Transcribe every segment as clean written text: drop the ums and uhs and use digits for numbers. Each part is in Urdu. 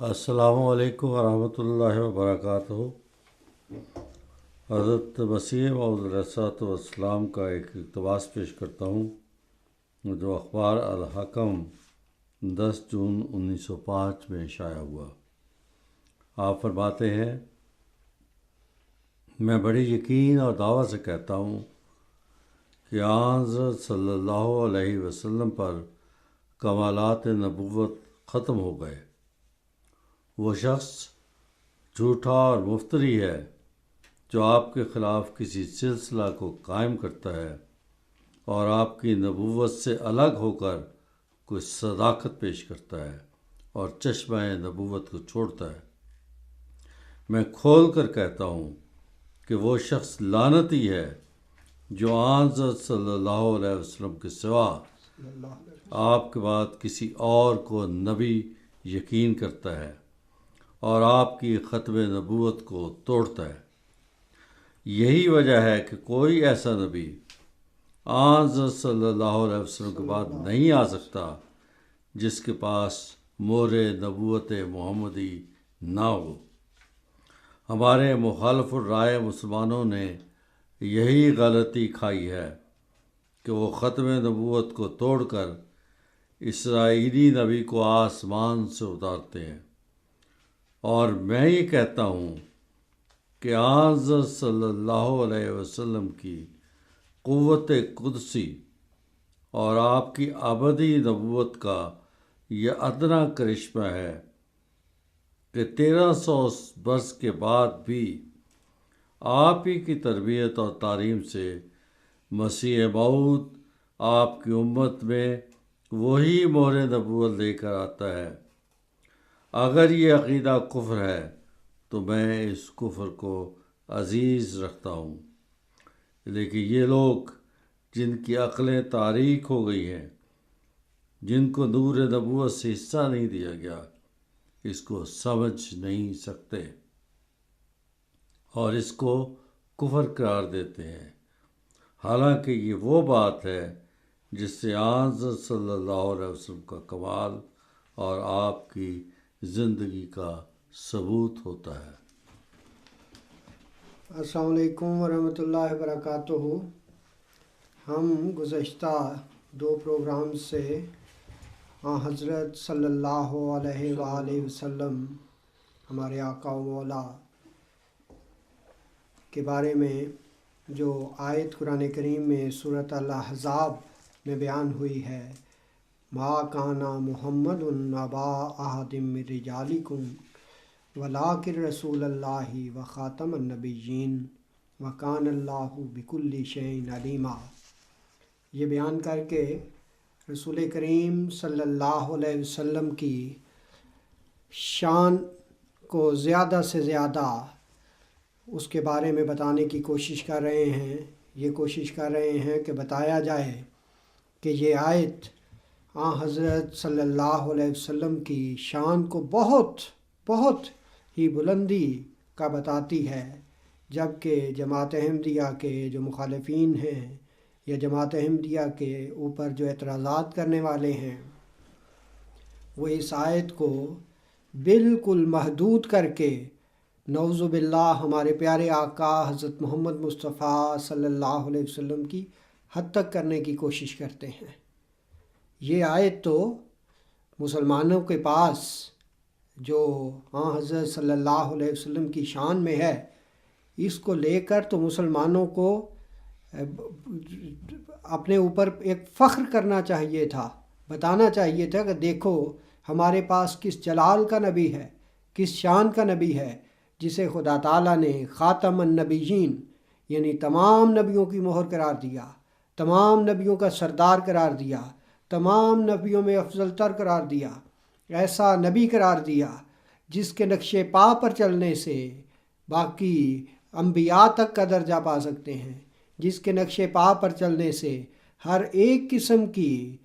السلام علیکم ورحمۃ اللہ وبرکاتہ۔ حضرت مسیح موعود علیہ والسلام کا ایک اقتباس پیش کرتا ہوں جو اخبار الحکم 10 جون 1905 میں شائع ہوا۔ آپ فرماتے ہیں، میں بڑے یقین اور دعویٰ سے کہتا ہوں کہ آن حضرت صلی اللہ علیہ وسلم پر کمالات نبوت ختم ہو گئے۔ وہ شخص جھوٹا اور مفتری ہے جو آپ کے خلاف کسی سلسلہ کو قائم کرتا ہے اور آپ کی نبوت سے الگ ہو کر کوئی صداقت پیش کرتا ہے اور چشمہ نبوت کو چھوڑتا ہے۔ میں کھول کر کہتا ہوں کہ وہ شخص لعنتی ہے جو آن حضرت صلی اللہ علیہ وسلم کے سوا آپ کے بعد کسی اور کو نبی یقین کرتا ہے اور آپ کی ختم نبوت کو توڑتا ہے۔ یہی وجہ ہے کہ کوئی ایسا نبی آن حضرت صلی اللہ علیہ وسلم کے بعد نہیں آ سکتا جس کے پاس مہر نبوت محمدی نہ ہو۔ ہمارے مخالف الرائے مسلمانوں نے یہی غلطی کھائی ہے کہ وہ ختم نبوت کو توڑ کر اسرائیلی نبی کو آسمان سے اتارتے ہیں، اور میں یہ کہتا ہوں کہ آن حضرت صلی اللہ علیہ وسلم کی قوت قدسی اور آپ کی ابدی نبوت کا یہ ادنا کرشمہ ہے کہ 1300 برس کے بعد بھی آپ ہی کی تربیت اور تعلیم سے مسیح موعود آپ کی امت میں وہی مہر نبوت لے کر آتا ہے۔ اگر یہ عقیدہ کفر ہے تو میں اس کفر کو عزیز رکھتا ہوں، لیکن یہ لوگ جن کی عقلیں تاریک ہو گئی ہیں، جن کو نور نبوت سے حصہ نہیں دیا گیا، اس کو سمجھ نہیں سکتے اور اس کو کفر قرار دیتے ہیں، حالانکہ یہ وہ بات ہے جس سے آن حضرت صلی اللہ علیہ وسلم کا کمال اور آپ کی زندگی کا ثبوت ہوتا ہے۔ السلام علیکم ورحمۃ اللہ وبرکاتہ۔ ہم گزشتہ 2 پروگرام سے حضرت صلی اللہ علیہ وآلہ وسلم ہمارے آقا و مولا کے بارے میں جو آیت قرآن کریم میں سورۃ الاحزاب میں بیان ہوئی ہے، ما کان محمد ابا احد من رجالکم ولکن رسول اللہ و خاتم النبیین وکان اللہ بکل شیء علیما، یہ بیان کر کے رسول کریم صلی اللہ علیہ وسلم کی شان کو زیادہ سے زیادہ اس کے بارے میں بتانے کی کوشش کر رہے ہیں۔ یہ کوشش کر رہے ہیں کہ بتایا جائے کہ یہ آیت حضرت صلی اللہ علیہ وسلم کی شان کو بہت ہی بلندی کا بتاتی ہے، جبکہ جماعت احمدیہ کے جو مخالفین ہیں یا جماعت احمدیہ کے اوپر جو اعتراضات کرنے والے ہیں، وہ اس آیت کو بالکل محدود کر کے نعوذ باللہ ہمارے پیارے آقا حضرت محمد مصطفیٰ صلی اللہ علیہ وسلم کی حد تک کرنے کی کوشش کرتے ہیں۔ یہ آیت تو مسلمانوں کے پاس جو حضرت صلی اللہ علیہ وسلم کی شان میں ہے، اس کو لے کر تو مسلمانوں کو اپنے اوپر ایک فخر کرنا چاہیے تھا، بتانا چاہیے تھا کہ دیکھو ہمارے پاس کس جلال کا نبی ہے، کس شان کا نبی ہے، جسے خدا تعالیٰ نے خاتم النبیین یعنی تمام نبیوں کی مہر قرار دیا، تمام نبیوں کا سردار قرار دیا، تمام نبیوں میں افضل تر قرار دیا، ایسا نبی قرار دیا جس کے نقش پا پر چلنے سے باقی انبیاء تک کا درجہ پا سکتے ہیں، جس کے نقش پا پر چلنے سے ہر ایک قسم کی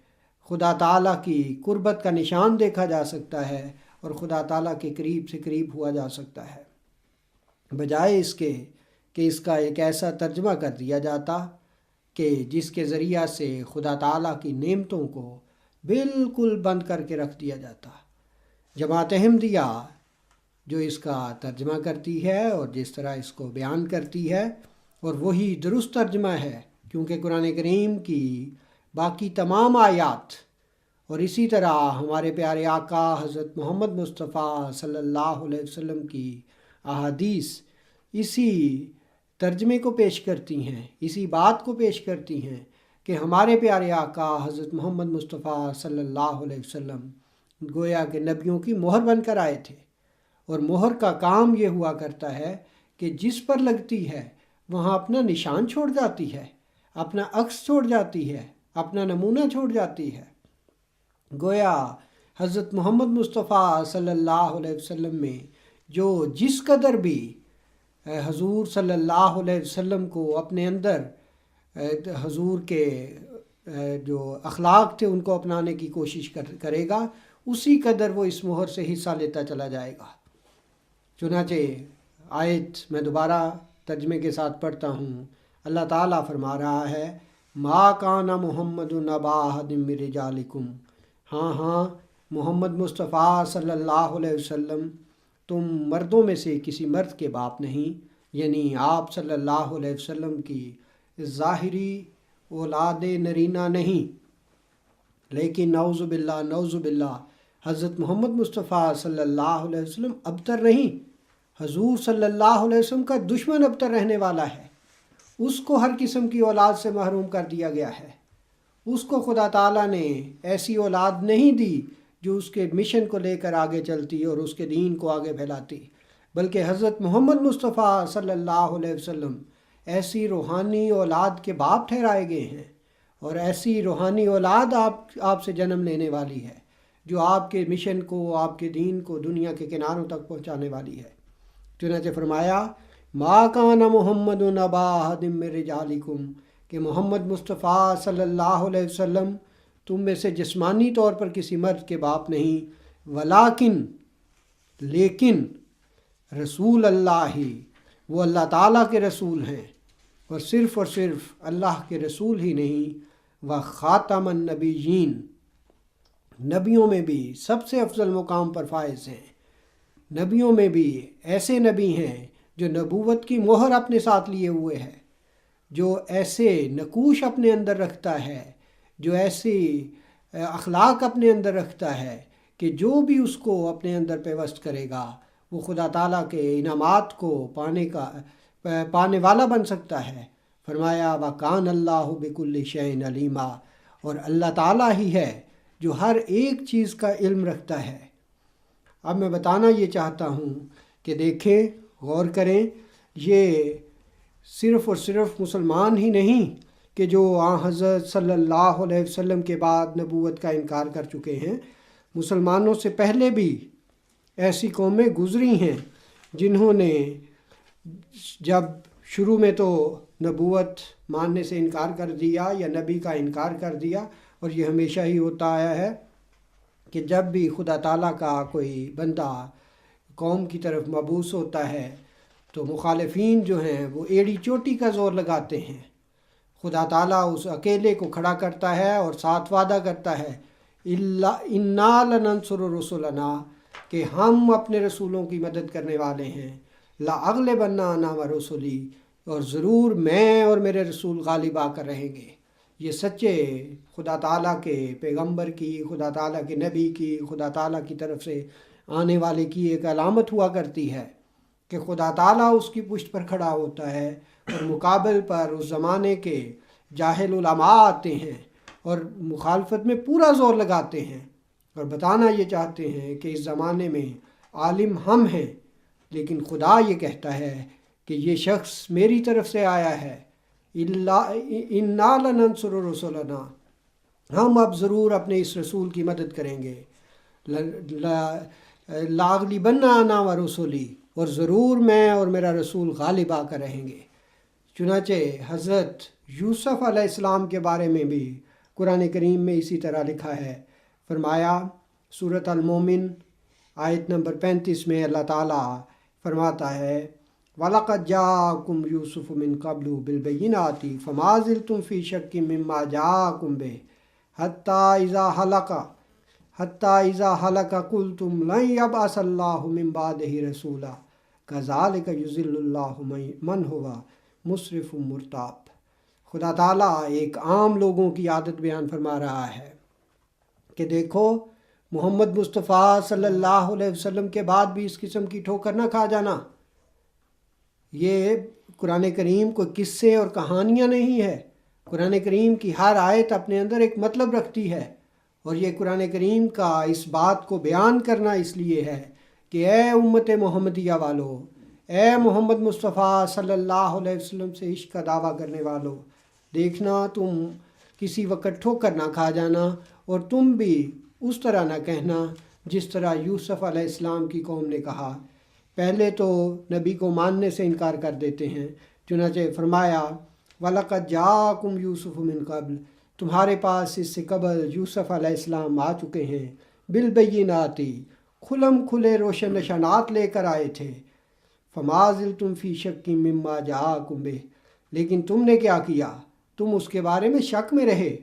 خدا تعالیٰ کی قربت کا نشان دیکھا جا سکتا ہے اور خدا تعالیٰ کے قریب سے قریب ہوا جا سکتا ہے، بجائے اس کے کہ اس کا ایک ایسا ترجمہ کر دیا جاتا کہ جس کے ذریعہ سے خدا تعالیٰ کی نعمتوں کو بالکل بند کر کے رکھ دیا جاتا۔ جماعت احمدیہ جو اس کا ترجمہ کرتی ہے اور جس طرح اس کو بیان کرتی ہے، اور وہی درست ترجمہ ہے، کیونکہ قرآن کریم کی باقی تمام آیات اور اسی طرح ہمارے پیارے آقا حضرت محمد مصطفیٰ صلی اللہ علیہ وسلم کی احادیث اسی ترجمے کو پیش کرتی ہیں، اسی بات کو پیش کرتی ہیں کہ ہمارے پیارے آقا حضرت محمد مصطفیٰ صلی اللہ علیہ وسلم گویا کہ نبیوں کی مہر بن کر آئے تھے، اور مہر کا کام یہ ہوا کرتا ہے کہ جس پر لگتی ہے وہاں اپنا نشان چھوڑ جاتی ہے، اپنا عکس چھوڑ جاتی ہے، اپنا نمونہ چھوڑ جاتی ہے۔ گویا حضرت محمد مصطفیٰ صلی اللہ علیہ وسلم میں جو جس قدر بھی حضور صلی اللہ علیہ وسلم کو اپنے اندر حضور کے جو اخلاق تھے ان کو اپنانے کی کوشش کرے گا، اسی قدر وہ اس مہر سے حصہ لیتا چلا جائے گا۔ چنانچہ آیت میں دوبارہ ترجمے کے ساتھ پڑھتا ہوں۔ اللہ تعالیٰ فرما رہا ہے، ما کان محمد ابا احد من رجالکم، ہاں محمد مصطفیٰ صلی اللہ علیہ وسلم تم مردوں میں سے کسی مرد کے باپ نہیں، یعنی آپ صلی اللہ علیہ وسلم کی ظاہری اولاد نرینہ نہیں، لیکن نعوذ باللہ حضرت محمد مصطفیٰ صلی اللہ علیہ وسلم ابتر نہیں، حضور صلی اللہ علیہ وسلم کا دشمن ابتر رہنے والا ہے، اس کو ہر قسم کی اولاد سے محروم کر دیا گیا ہے۔ اس کو خدا تعالیٰ نے ایسی اولاد نہیں دی جو اس کے مشن کو لے کر آگے چلتی اور اس کے دین کو آگے پھیلاتی، بلکہ حضرت محمد مصطفیٰ صلی اللہ علیہ وسلم ایسی روحانی اولاد کے باپ ٹھہرائے گئے ہیں، اور ایسی روحانی اولاد آپ سے جنم لینے والی ہے جو آپ کے مشن کو، آپ کے دین کو دنیا کے کناروں تک پہنچانے والی ہے۔ چنانچہ فرمایا، ما کان محمد ابا احد من رجالکم، کہ محمد مصطفیٰ صلی اللہ علیہ وسلم تم میں سے جسمانی طور پر کسی مرد کے باپ نہیں، ولیکن لیکن رسول اللہ ہی، وہ اللہ تعالیٰ کے رسول ہیں، اور صرف اللہ کے رسول ہی نہیں، وخاتم النبیین، نبیوں میں بھی سب سے افضل مقام پر فائز ہیں۔ نبیوں میں بھی ایسے نبی ہیں جو نبوت کی مہر اپنے ساتھ لیے ہوئے ہے، جو ایسے نقوش اپنے اندر رکھتا ہے، جو ایسی اخلاق اپنے اندر رکھتا ہے کہ جو بھی اس کو اپنے اندر پیوست کرے گا وہ خدا تعالیٰ کے انعامات کو پانے والا بن سکتا ہے۔ فرمایا، وَكَانَ اللَّهُ بِكُلِّ شَيْءٍ عَلِيمًا، اور اللہ تعالیٰ ہی ہے جو ہر ایک چیز کا علم رکھتا ہے۔ اب میں بتانا یہ چاہتا ہوں کہ دیکھیں، غور کریں، یہ صرف اور صرف مسلمان ہی نہیں کہ جو حضرت صلی اللہ علیہ وسلم کے بعد نبوت کا انکار کر چکے ہیں، مسلمانوں سے پہلے بھی ایسی قومیں گزری ہیں جنہوں نے جب شروع میں تو نبوت ماننے سے انکار کر دیا یا نبی کا انکار کر دیا، اور یہ ہمیشہ ہی ہوتا آیا ہے کہ جب بھی خدا تعالیٰ کا کوئی بندہ قوم کی طرف مبعوث ہوتا ہے تو مخالفین جو ہیں وہ ایڑی چوٹی کا زور لگاتے ہیں۔ خدا تعالیٰ اس اکیلے کو کھڑا کرتا ہے اور ساتھ وعدہ کرتا ہے، اِنَّا لَنَنصُرُ رُسُلَنَا، کہ ہم اپنے رسولوں کی مدد کرنے والے ہیں، لَأَغْلِبَنَّ أَنَا وَرُسُلِي، اور ضرور میں اور میرے رسول غالب آ کر رہیں گے۔ یہ سچے خدا تعالیٰ کے پیغمبر کی، خدا تعالیٰ کے نبی کی، خدا تعالیٰ کی طرف سے آنے والے کی ایک علامت ہوا کرتی ہے کہ خدا تعالیٰ اس کی پشت پر کھڑا ہوتا ہے، اور مقابل پر اس زمانے کے جاہل علماء آتے ہیں اور مخالفت میں پورا زور لگاتے ہیں اور بتانا یہ چاہتے ہیں کہ اس زمانے میں عالم ہم ہیں، لیکن خدا یہ کہتا ہے کہ یہ شخص میری طرف سے آیا ہے، اِنَّا لَنَنصُرُ رُسُلَنَا، ہم اب ضرور اپنے اس رسول کی مدد کریں گے، لَأَغْلِبَنَّ أَنَا وَرُسُلِي، اور ضرور میں اور میرا رسول غالب آ کر رہیں گے۔ چنانچہ حضرت یوسف علیہ السلام کے بارے میں بھی قرآن کریم میں اسی طرح لکھا ہے۔ فرمایا، سورۃ المومن آیت نمبر 35 میں اللہ تعالیٰ فرماتا ہے، وَلَقَدْ جَاءَكُمْ يُوسُفُ مِنْ قَبْلُ بِالْبَيِّنَاتِ فَمَا زِلْتُمْ فِي شَكٍّ مِّمَّا جَاءَكُمْ بِهِ حَتَّى إِذَا حتیٰ اذا حلق قلتم لن یبعث اللہ من بعدہ رسولا کذالک یضل اللہ من ہوا مسرف مرتاب۔ خدا تعالیٰ ایک عام لوگوں کی عادت بیان فرما رہا ہے کہ دیکھو محمد مصطفیٰ صلی اللہ علیہ وسلم کے بعد بھی اس قسم کی ٹھوکر نہ کھا جانا۔ یہ قرآن کریم کوئی قصے اور کہانیاں نہیں ہے، قرآن کریم کی ہر آیت اپنے اندر ایک مطلب رکھتی ہے، اور یہ قرآن کریم کا اس بات کو بیان کرنا اس لیے ہے کہ اے امت محمدیہ والو، اے محمد مصطفیٰ صلی اللہ علیہ وسلم سے عشق کا دعویٰ کرنے والو، دیکھنا تم کسی وقت ٹھوکر نہ کھا جانا، اور تم بھی اس طرح نہ کہنا جس طرح یوسف علیہ السلام کی قوم نے کہا۔ پہلے تو نبی کو ماننے سے انکار کر دیتے ہیں، چنانچہ فرمایا وَلَقَدْ جَاءَكُمْ يُوسُفُ مِنْ قَبْلُ، تمہارے پاس اس سے قبل یوسف علیہ السلام آ چکے ہیں، بالبینات، کھلم کھلے روشن نشانات لے کر آئے تھے، فما زلتم فی شک مما جاءکم بہ، لیکن تم نے کیا کیا، تم اس کے بارے میں شک میں رہے۔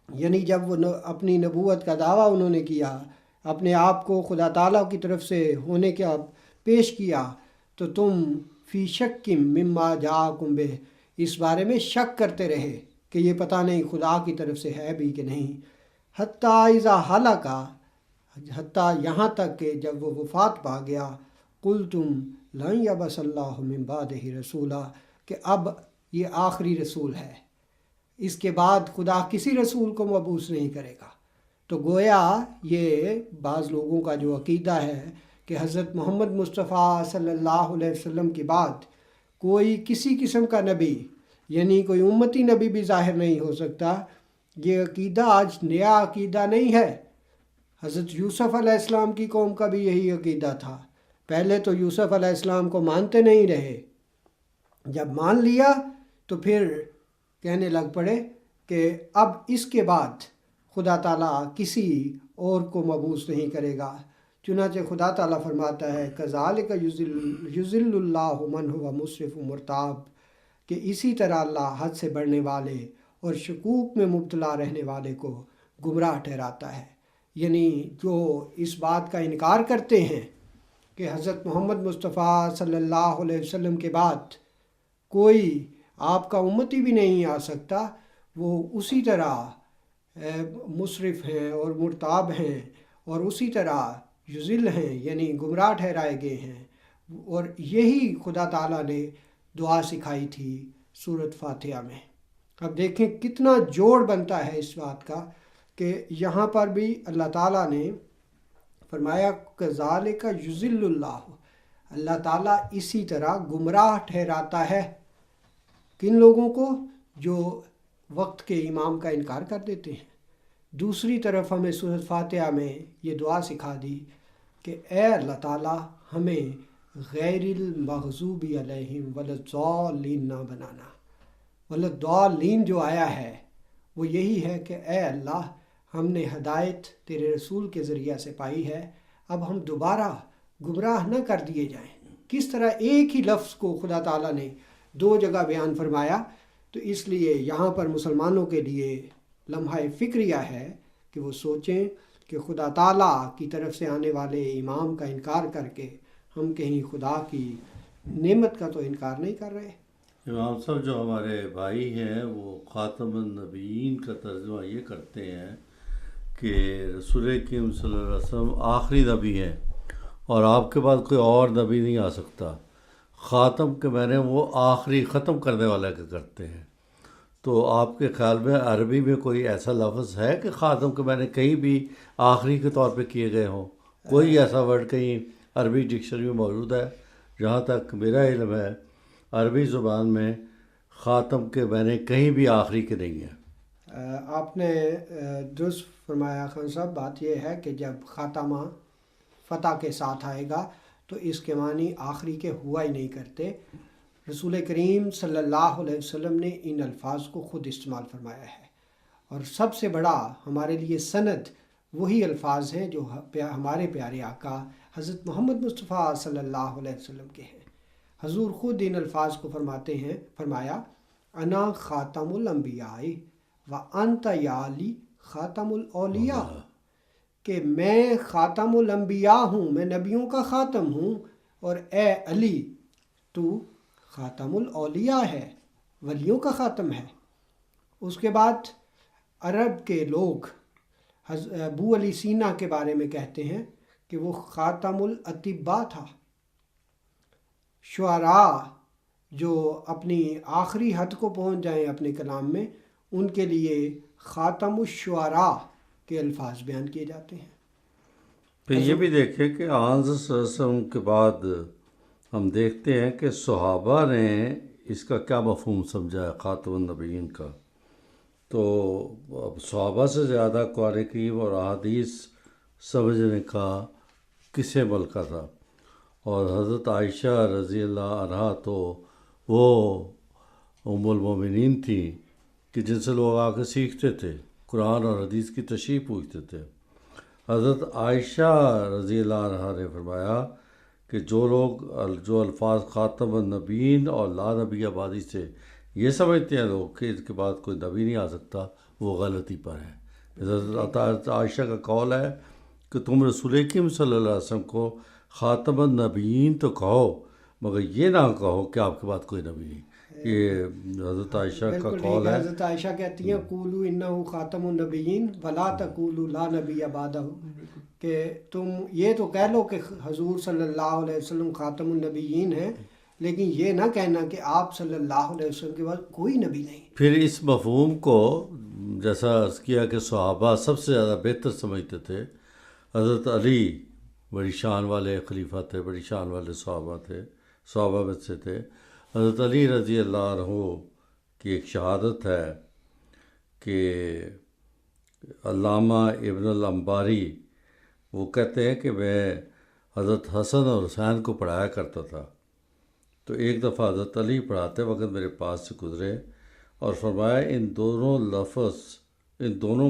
یعنی جب وہ اپنی نبوت کا دعویٰ انہوں نے کیا، اپنے آپ کو خدا تعالیٰ کی طرف سے ہونے کا پیش کیا، تو تم فی شک مما جاءکم بہ، اس بارے میں شک کرتے رہے کہ یہ پتہ نہیں خدا کی طرف سے ہے بھی کہ نہیں۔ حتیٰ اذا حلق، حتیٰ یہاں تک کہ جب وہ وفات پا گیا، قلتم لن یبعث اللہ من بعدہ رسولا، کہ اب یہ آخری رسول ہے، اس کے بعد خدا کسی رسول کو مبعوث نہیں کرے گا۔ تو گویا یہ بعض لوگوں کا جو عقیدہ ہے کہ حضرت محمد مصطفیٰ صلی اللہ علیہ وسلم کے بعد کوئی کسی قسم کا نبی، یعنی کوئی امتی نبی بھی ظاہر نہیں ہو سکتا، یہ عقیدہ آج نیا عقیدہ نہیں ہے۔ حضرت یوسف علیہ السلام کی قوم کا بھی یہی عقیدہ تھا، پہلے تو یوسف علیہ السلام کو مانتے نہیں رہے، جب مان لیا تو پھر کہنے لگ پڑے کہ اب اس کے بعد خدا تعالیٰ کسی اور کو مبعوث نہیں کرے گا۔ چنانچہ خدا تعالیٰ فرماتا ہے کذالک یضل اللہ من ہوا مسرف مرتاب، کہ اسی طرح اللہ حد سے بڑھنے والے اور شکوک میں مبتلا رہنے والے کو گمراہ ٹھہراتا ہے۔ یعنی جو اس بات کا انکار کرتے ہیں کہ حضرت محمد مصطفیٰ صلی اللہ علیہ وسلم کے بعد کوئی آپ کا امتی بھی نہیں آ سکتا، وہ اسی طرح مسرف ہیں اور مرتاب ہیں، اور اسی طرح یضل ہیں، یعنی گمراہ ٹھہرائے گئے ہیں۔ اور یہی خدا تعالیٰ نے دعا سکھائی تھی سورۃ فاتحہ میں۔ اب دیکھیں کتنا جوڑ بنتا ہے اس بات کا کہ یہاں پر بھی اللہ تعالیٰ نے فرمایا کذالک یضل اللہ، اللہ تعالیٰ اسی طرح گمراہ ٹھہراتا ہے کن لوگوں کو، جو وقت کے امام کا انکار کر دیتے ہیں۔ دوسری طرف ہمیں سورۃ فاتحہ میں یہ دعا سکھا دی کہ اے اللہ تعالیٰ ہمیں غیر المغضوب علیہم ولا نہ بنانا۔ ولضالین جو آیا ہے وہ یہی ہے کہ اے اللہ ہم نے ہدایت تیرے رسول کے ذریعہ سے پائی ہے، اب ہم دوبارہ گمراہ نہ کر دیے جائیں۔ کس طرح ایک ہی لفظ کو خدا تعالیٰ نے دو جگہ بیان فرمایا، تو اس لیے یہاں پر مسلمانوں کے لیے لمحہ فکریہ ہے کہ وہ سوچیں کہ خدا تعالیٰ کی طرف سے آنے والے امام کا انکار کر کے ہم کہیں خدا کی نعمت کا تو انکار نہیں کر رہے۔ امام صاحب جو ہمارے بھائی ہیں وہ خاتم النبیین کا ترجمہ یہ کرتے ہیں کہ رسول کریم صلی اللہ علیہ وسلم آخری نبی ہیں اور آپ کے بعد کوئی اور نبی نہیں آ سکتا۔ خاتم کے معنی وہ آخری ختم کرنے والا کے کرتے ہیں۔ تو آپ کے خیال میں عربی میں کوئی ایسا لفظ ہے کہ خاتم کے معنی کہیں بھی آخری کے طور پہ کیے گئے ہوں؟ کوئی ایسا ورڈ کہیں عربی ڈکشنری میں موجود ہے؟ جہاں تک میرا علم ہے عربی زبان میں خاتم کے معنی کہیں بھی آخری کے نہیں ہیں۔ آپ نے درست فرمایا خان صاحب۔ بات یہ ہے کہ جب خاتمہ فتح کے ساتھ آئے گا تو اس کے معنی آخری کے ہوا ہی نہیں کرتے۔ رسول کریم صلی اللہ علیہ وسلم نے ان الفاظ کو خود استعمال فرمایا ہے، اور سب سے بڑا ہمارے لیے سند وہی الفاظ ہیں جو ہمارے پیارے آقا حضرت محمد مصطفیٰ صلی اللہ علیہ وسلم کے ہیں۔ حضور خود ان الفاظ کو فرماتے ہیں، فرمایا انا خاتم الانبیاء و انت یا علی خاتم الاولیاء، کہ میں خاتم الانبیاء ہوں، میں نبیوں کا خاتم ہوں، اور اے علی تو خاتم الاولیاء ہے، ولیوں کا خاتم ہے۔ اس کے بعد عرب کے لوگ ابو علی سینا کے بارے میں کہتے ہیں کہ وہ خاتم الاطباء تھا۔ شعراء جو اپنی آخری حد کو پہنچ جائیں اپنے کلام میں، ان کے لیے خاتم الشعراء کے الفاظ بیان کیے جاتے ہیں۔ پھر یہ بھی دیکھیں کہ آن صلی اللہ علیہ وسلم کے بعد ہم دیکھتے ہیں کہ صحابہ نے اس کا کیا مفہوم سمجھا ہے خاتم النبیین کا۔ تو اب صحابہ سے زیادہ قرآن کریم اور احادیث سمجھنے کا کس عمل کا تھا، اور حضرت عائشہ رضی اللہ عنہا تو وہ ام المومنین تھیں کہ جن سے لوگ آ کے سیکھتے تھے، قرآن اور حدیث کی تشریح پوچھتے تھے۔ حضرت عائشہ رضی اللہ عنہا نے فرمایا کہ جو الفاظ خاتم النبیین اور لا نبی آبادی سے یہ سمجھتے ہیں لوگ کہ اس کے بعد کوئی نبی نہیں آ سکتا، وہ غلطی پر ہے۔ حضرت عائشہ کا قول ہے کہ تم رسول اکرم صلی اللہ علیہ وسلم کو خاتم النبیین تو کہو، مگر یہ نہ کہو کہ آپ کے بعد کوئی نبی نہیں۔ یہ حضرت عائشہ کا بالکل قول ٹھیک ہے۔ ہے۔ حضرت عائشہ کہتی ہیں قولوا انہ خاتم النبیین ولا تقولوا لا نبی بعدہ، کہ تم یہ تو کہہ لو کہ حضور صلی اللہ علیہ وسلم خاتم النبیین ہیں، لیکن یہ نہ کہنا کہ آپ صلی اللہ علیہ وسلم کے بعد کوئی نبی نہیں۔ پھر اس مفہوم کو جیسا عرض کیا کہ صحابہ سب سے زیادہ بہتر سمجھتے تھے۔ حضرت علی بڑی شان والے خلیفہ تھے، بڑی شان والے صحابہ میں سے تھے۔ حضرت علی رضی اللہ عنہ کی ایک شہادت ہے کہ علامہ ابن الانباری وہ کہتے ہیں کہ میں حضرت حسن اور حسین کو پڑھایا کرتا تھا، تو ایک دفعہ حضرت علی پڑھاتے وقت میرے پاس سے گزرے اور فرمایا ان دونوں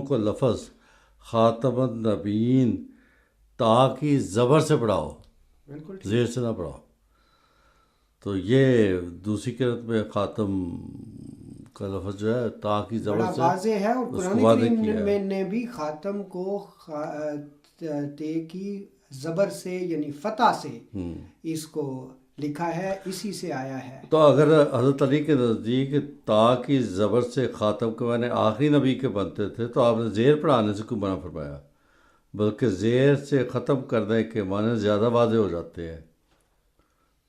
کو لفظ خاتم النبیین تا کی زبر سے پڑھاؤ، بالکل زیر سے نہ پڑھاؤ۔ تو یہ دوسری قرأت میں خاتم کا لفظ جو ہے تا کی بڑا زبر سے واضح ہے، اور اس قرآن کو واضح کریم کیا ہے۔ میں نے بھی خاتم کو تے کی زبر سے یعنی فتح سے اس کو لکھا ہے، اسی سے آیا ہے۔ تو اگر حضرت علی کے نزدیک تا کی زبر سے خاتم کے معنی آخری نبی کے بنتے تھے، تو آپ نے زیر پڑھانے سے کیوں منع فرمایا؟ بلکہ زیر سے ختم کرنے کے معنی زیادہ واضح ہو جاتے ہیں۔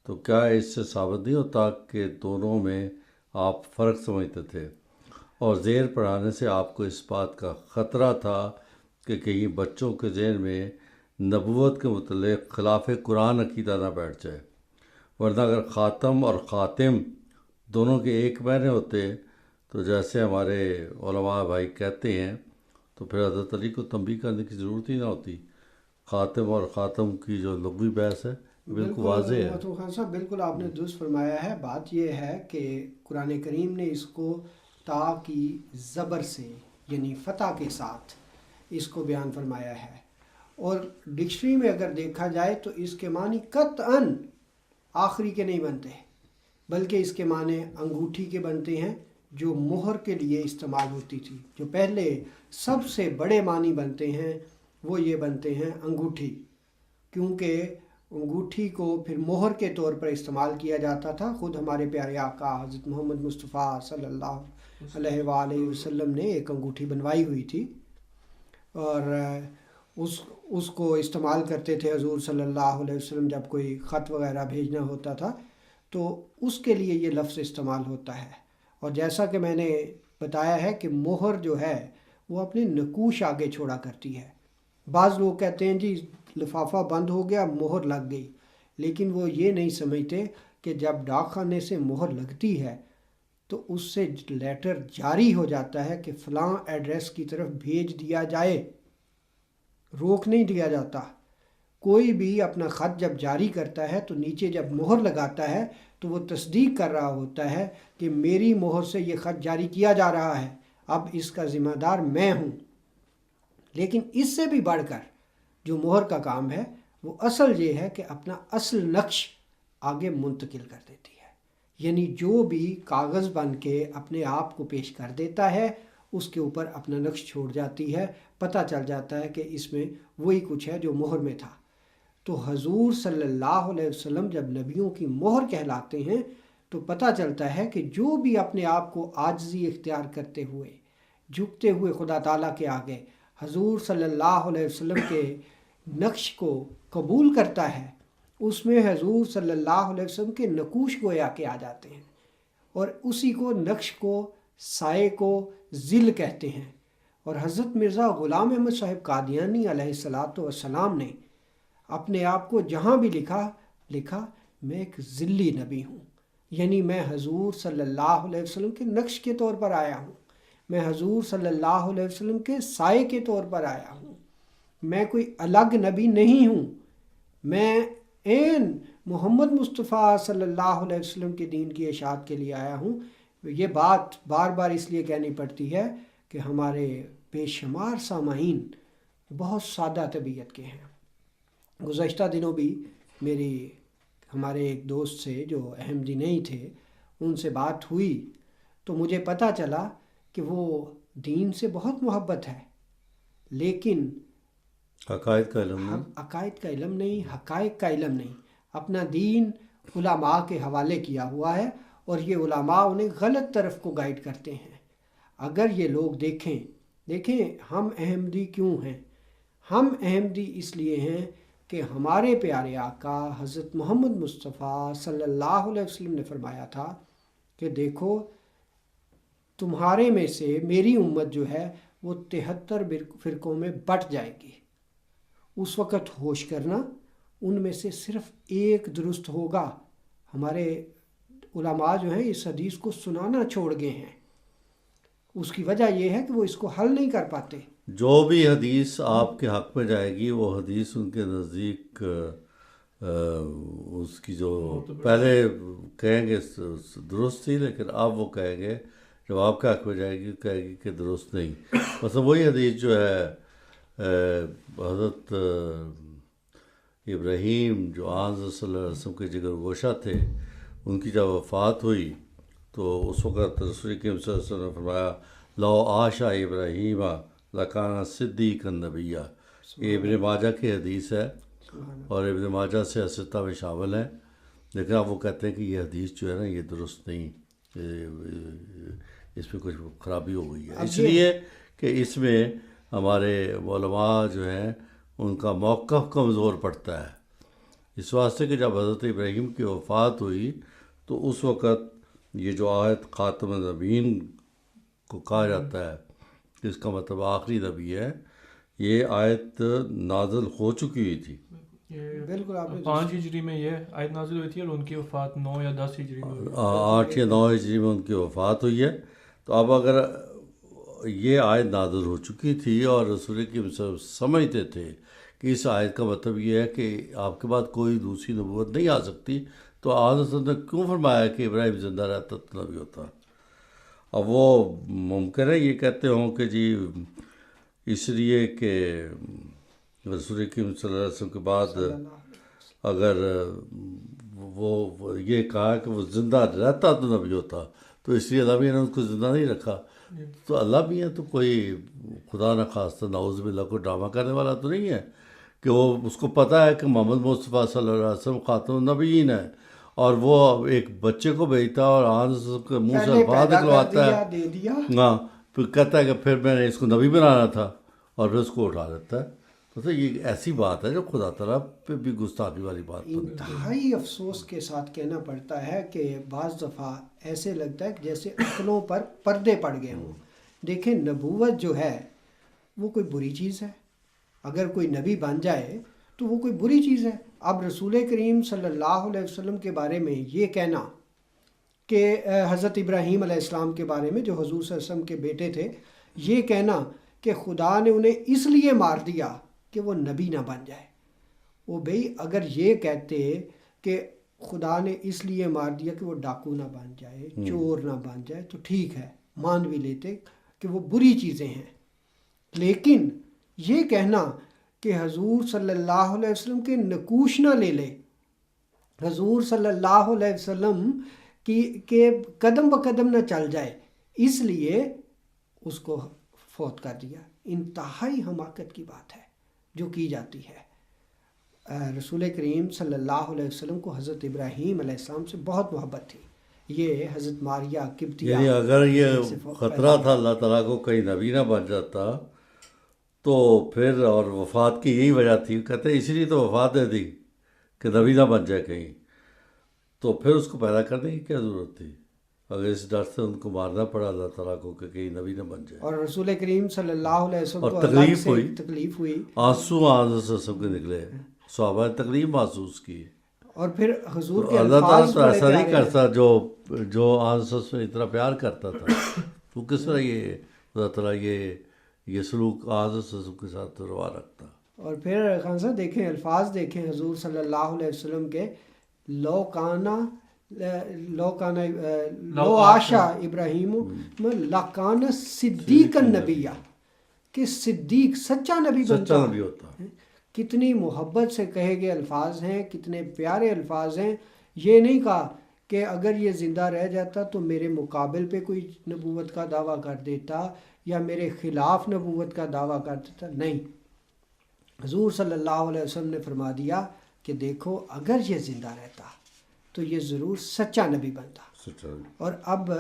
تو کیا اس سے ثابت نہیں ہوتا کہ دونوں میں آپ فرق سمجھتے تھے، اور زیر پڑھانے سے آپ کو اس بات کا خطرہ تھا کہ کہیں بچوں کے ذہن میں نبوت کے متعلق خلاف قرآن عقیدہ نہ بیٹھ جائے؟ ورنہ اگر خاتم اور خاتم دونوں کے ایک معنی ہوتے تو جیسے ہمارے علماء بھائی کہتے ہیں، تو پھر حضرت علی کو تنبیہ کرنے کی ضرورت ہی نہ ہوتی۔ خاتم اور خاتم کی جو لغوی بحث ہے بالکل واضح ہے۔ متو خان صاحب بالکل آپ نے درست فرمایا ہے۔ بات یہ ہے کہ قرآن کریم نے اس کو تا کی زبر سے یعنی فتح کے ساتھ اس کو بیان فرمایا ہے، اور ڈکشنری میں اگر دیکھا جائے تو اس کے معنی قطعاً آخری کے نہیں بنتے، بلکہ اس کے معنی انگوٹھی کے بنتے ہیں جو مہر کے لیے استعمال ہوتی تھی۔ جو پہلے سب سے بڑے معنی بنتے ہیں وہ یہ بنتے ہیں انگوٹھی، کیونکہ انگوٹھی کو پھر مہر کے طور پر استعمال کیا جاتا تھا۔ خود ہمارے پیارے آقا حضرت محمد مصطفیٰ صلی اللہ علیہ وآلہ وسلم نے ایک انگوٹھی بنوائی ہوئی تھی، اور اس کو استعمال کرتے تھے حضور صلی اللہ علیہ وسلم جب کوئی خط وغیرہ بھیجنا ہوتا تھا، تو اس کے لیے یہ لفظ استعمال ہوتا ہے۔ اور جیسا کہ میں نے بتایا ہے کہ مہر جو ہے وہ اپنے نقوش آگے چھوڑا کرتی ہے۔ بعض لوگ کہتے ہیں جی لفافہ بند ہو گیا، مہر لگ گئی، لیکن وہ یہ نہیں سمجھتے کہ جب ڈاک خانے سے مہر لگتی ہے تو اس سے لیٹر جاری ہو جاتا ہے کہ فلاں ایڈریس کی طرف بھیج دیا جائے، روک نہیں دیا جاتا۔ کوئی بھی اپنا خط جب جاری کرتا ہے تو نیچے جب مہر لگاتا ہے تو وہ تصدیق کر رہا ہوتا ہے کہ میری مہر سے یہ خط جاری کیا جا رہا ہے، اب اس کا ذمہ دار میں ہوں۔ لیکن اس سے بھی بڑھ کر جو مہر کا کام ہے وہ اصل یہ ہے کہ اپنا اصل نقش آگے منتقل کر دیتی ہے، یعنی جو بھی کاغذ بن کے اپنے آپ کو پیش کر دیتا ہے اس کے اوپر اپنا نقش چھوڑ جاتی ہے، پتہ چل جاتا ہے کہ اس میں وہی کچھ ہے جو مہر میں تھا۔ تو حضور صلی اللہ علیہ وسلم جب نبیوں کی مہر کہلاتے ہیں تو پتہ چلتا ہے کہ جو بھی اپنے آپ کو عاجزی اختیار کرتے ہوئے جھکتے ہوئے خدا تعالیٰ کے آگے حضور صلی اللہ علیہ وسلم کے نقش کو قبول کرتا ہے، اس میں حضور صلی اللہ علیہ وسلم کے نقوش گویا کے آ جاتے ہیں، اور اسی کو نقش کو سائے کو ذل کہتے ہیں۔ اور حضرت مرزا غلام احمد صاحب قادیانی علیہ السلام نے اپنے آپ کو جہاں بھی لکھا میں ایک ذلی نبی ہوں، یعنی میں حضور صلی اللہ علیہ وسلم کے نقش کے طور پر آیا ہوں، میں حضور صلی اللہ علیہ وسلم کے سائے کے طور پر آیا ہوں، میں کوئی الگ نبی نہیں ہوں، میں عین محمد مصطفیٰ صلی اللہ علیہ وسلم کے دین کی اشاعت کے لیے آیا ہوں۔ یہ بات بار بار اس لیے کہنی پڑتی ہے کہ ہمارے بے شمار سامعین بہت سادہ طبیعت کے ہیں۔ گزشتہ دنوں بھی ہمارے ایک دوست سے جو احمدی نہیں تھے ان سے بات ہوئی تو مجھے پتہ چلا کہ وہ دین سے بہت محبت ہے، لیکن عقائد کا علم نہیں، عقائد کا علم نہیں، حقائق کا علم نہیں، اپنا دین علماء کے حوالے کیا ہوا ہے، اور یہ علماء انہیں غلط طرف کو گائیڈ کرتے ہیں۔ اگر یہ لوگ دیکھیں ہم احمدی کیوں ہیں؟ ہم احمدی اس لیے ہیں کہ ہمارے پیارے آقا حضرت محمد مصطفیٰ صلی اللہ علیہ وسلم نے فرمایا تھا کہ دیکھو تمہارے میں سے میری امت جو ہے وہ 73 فرقوں میں بٹ جائے گی، اس وقت ہوش کرنا ان میں سے صرف ایک درست ہوگا۔ ہمارے علماء جو ہیں اس حدیث کو سنانا چھوڑ گئے ہیں، اس کی وجہ یہ ہے کہ وہ اس کو حل نہیں کر پاتے۔ جو بھی حدیث آپ کے حق میں جائے گی وہ حدیث ان کے نزدیک اس کی جو پہلے کہیں گے درست تھی، لیکن اب وہ کہیں گے جب آپ کے حق میں جائے گی کہے گی کہ درست نہیں۔ مثلا وہی حدیث جو ہے حضرت ابراہیم جو آن صلی اللہ علیہ وسلم کے جگر گوشہ تھے، ان کی جب وفات ہوئی تو اس وقت رسول کریم صلی اللہ علیہ وسلم نے فرمایا لو عاشا ابراہیم لکان صدیقا نبیہ۔ یہ ابن ماجہ کی حدیث ہے اور ابن ماجہ سے ستہ میں شامل ہے، لیکن اب وہ کہتے ہیں کہ یہ حدیث جو ہے نا یہ درست نہیں، اس میں کچھ خرابی ہو گئی ہے، اس لیے کہ اس میں ہمارے علماء جو ہیں ان کا موقف کمزور پڑتا ہے، اس واسطے کہ جب حضرت ابراہیم کی وفات ہوئی تو اس وقت یہ جو آیت خاتم النبیین کو کہا جاتا ہے کہ اس کا مطلب آخری نبی ہے، یہ آیت نازل ہو چکی ہوئی تھی۔ بالکل 5 ہجری میں یہ آیت نازل ہوئی تھی اور ان کی وفات 9 یا 10 ہجری میں ہوئی، 8 یا 9 ہجری میں ان کی وفات ہوئی ہے۔ تو اب اگر یہ آیت نازل ہو چکی تھی اور رسول کی سمجھتے تھے کہ اس آیت کا مطلب یہ ہے کہ آپ کے بعد کوئی دوسری نبوت نہیں آ سکتی، تو حضرت نے کیوں فرمایا کہ ابراہیم زندہ رہتا تو نبی ہوتا؟ اب وہ ممکن ہے یہ کہتے ہوں کہ جی اس لیے کہ رسول کریم صلی اللہ علیہ وسلم کے بعد اگر وہ یہ کہا کہ وہ زندہ رہتا تو نبی ہوتا، تو اس لیے اللہ بھی نے اس کو زندہ نہیں رکھا۔ تو اللہ بھی ہے تو کوئی خدا نہ خواستہ نعوذ باللہ کو ڈرامہ کرنے والا تو نہیں ہے کہ وہ اس کو پتہ ہے کہ محمد مصطفیٰ صلی اللہ علیہ وسلم خاتم النبیین ہے، اور وہ ایک بچے کو بھیجتا ہے اور آن کے منہ سے الفاظ نکلواتا ہے، ہاں، پھر کہتا ہے کہ پھر میں نے اس کو نبی بنانا تھا، اور پھر اس کو اٹھا دیتا ہے۔ تو یہ ایسی بات ہے جو خدا تعالیٰ پہ بھی گستاخی والی بات ہے۔ انتہائی افسوس کے ساتھ کہنا پڑتا ہے کہ بعض دفعہ ایسے لگتا ہے کہ جیسے عقلوں پر پردے پڑ گئے ہوں۔ دیکھیں نبوت جو ہے وہ کوئی بری چیز ہے، اگر کوئی نبی بن جائے تو وہ کوئی بری چیز ہے۔ اب رسول کریم صلی اللہ علیہ وسلم کے بارے میں یہ کہنا کہ حضرت ابراہیم علیہ السلام کے بارے میں جو حضور صلی اللہ علیہ وسلم کے بیٹے تھے، یہ کہنا کہ خدا نے انہیں اس لیے مار دیا کہ وہ نبی نہ بن جائے۔ وہ بھئی اگر یہ کہتے کہ خدا نے اس لیے مار دیا کہ وہ ڈاکو نہ بن جائے، چور نہ بن جائے، تو ٹھیک ہے، مان بھی لیتے کہ وہ بری چیزیں ہیں، لیکن یہ کہنا کہ حضور صلی اللہ علیہ وسلم کے نقوش نہ لے لے، حضور صلی اللہ علیہ وسلم کے قدم بقدم نہ چل جائے، اس لیے اس کو فوت کر دیا. انتہائی حماقت کی بات ہے جو کی جاتی ہے. رسول کریم صلی اللہ علیہ وسلم کو حضرت ابراہیم علیہ السلام سے بہت محبت تھی. یہ حضرت ماریہ قبطیہ یعنی اگر یہ سے خطرہ تھا اللہ تعالیٰ کو کہیں نبی نہ بن جاتا تو پھر، اور وفات کی یہی وجہ تھی، کہتے ہیں اسی لیے تو وفات دے دی کہ نبی نہ بن جائے کہیں، تو پھر اس کو پیدا کرنے کی کیا ضرورت تھی اگر اس ڈر سے ان کو مارنا پڑا اللہ تعالیٰ کو کہ کہیں نبی نہ بن جائے. اور رسول کریم صلی اللہ علیہ وسلم اور کو تکلیف الگ سے ہوئی. تکلیف ہوئی. آنسو آنسو سے سب کے نکلے، صحابہ نے تکلیف محسوس کی. اور پھر حضور تو کے اللہ تعالیٰ الفاظ تو بڑے ایسا نہیں پیارے ہیں. کرتا جو آنسو سے اتنا پیار کرتا تھا، تو کس طرح یہ اللہ تعالیٰ یہ سلوک آنسو سے سب کے ساتھ روا رکھتا. اور پھر خان صاحب دیکھیں الفاظ دیکھیں حضور صلی اللہ علیہ وسلم کے، لو عاشا ابراہیم لکان صدیق النبیہ، کہ صدیق سچا نبی بنتا. سچا نبی ہوتا. کتنی محبت سے کہے گئے الفاظ ہیں، کتنے پیارے الفاظ ہیں. یہ نہیں کہا کہ اگر یہ زندہ رہ جاتا تو میرے مقابل پہ کوئی نبوت کا دعویٰ کر دیتا یا میرے خلاف نبوت کا دعویٰ کر دیتا. نہیں، حضور صلی اللہ علیہ وسلم نے فرما دیا کہ دیکھو اگر یہ زندہ رہتا تو یہ ضرور سچا نبی بنتا. سچا نبی. اور اب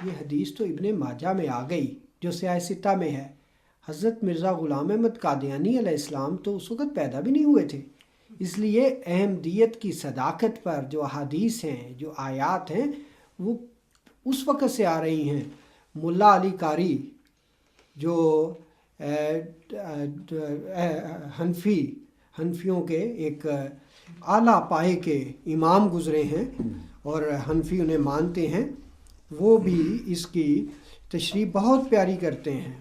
یہ حدیث تو ابن ماجہ میں آ گئی جو سیاہ ستہ میں ہے. حضرت مرزا غلام احمد قادیانی علیہ السلام تو اس وقت پیدا بھی نہیں ہوئے تھے. اس لیے احمدیت کی صداقت پر جو احادیث ہیں، جو آیات ہیں، وہ اس وقت سے آ رہی ہیں. ملا علی قاری جو حنفیوں کے ایک اعلیٰ پائے کے امام گزرے ہیں اور حنفی انہیں مانتے ہیں، وہ بھی اس کی تشریح بہت پیاری کرتے ہیں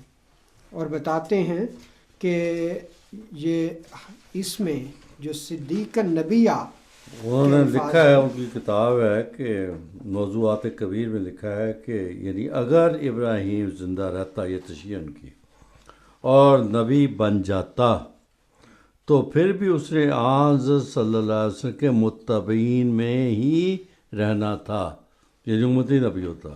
اور بتاتے ہیں کہ یہ اس میں جو صدیق النبیہ انہوں نے لکھا ہے، ان کی کتاب ہے کہ موضوعات کبیر میں لکھا ہے کہ یعنی اگر ابراہیم زندہ رہتا، یہ تشریح ان کی، اور نبی بن جاتا تو پھر بھی اس نے حضرت صلی اللہ علیہ وسلم کے متبعین میں ہی رہنا تھا، یعنی امتی نبی ہوتا.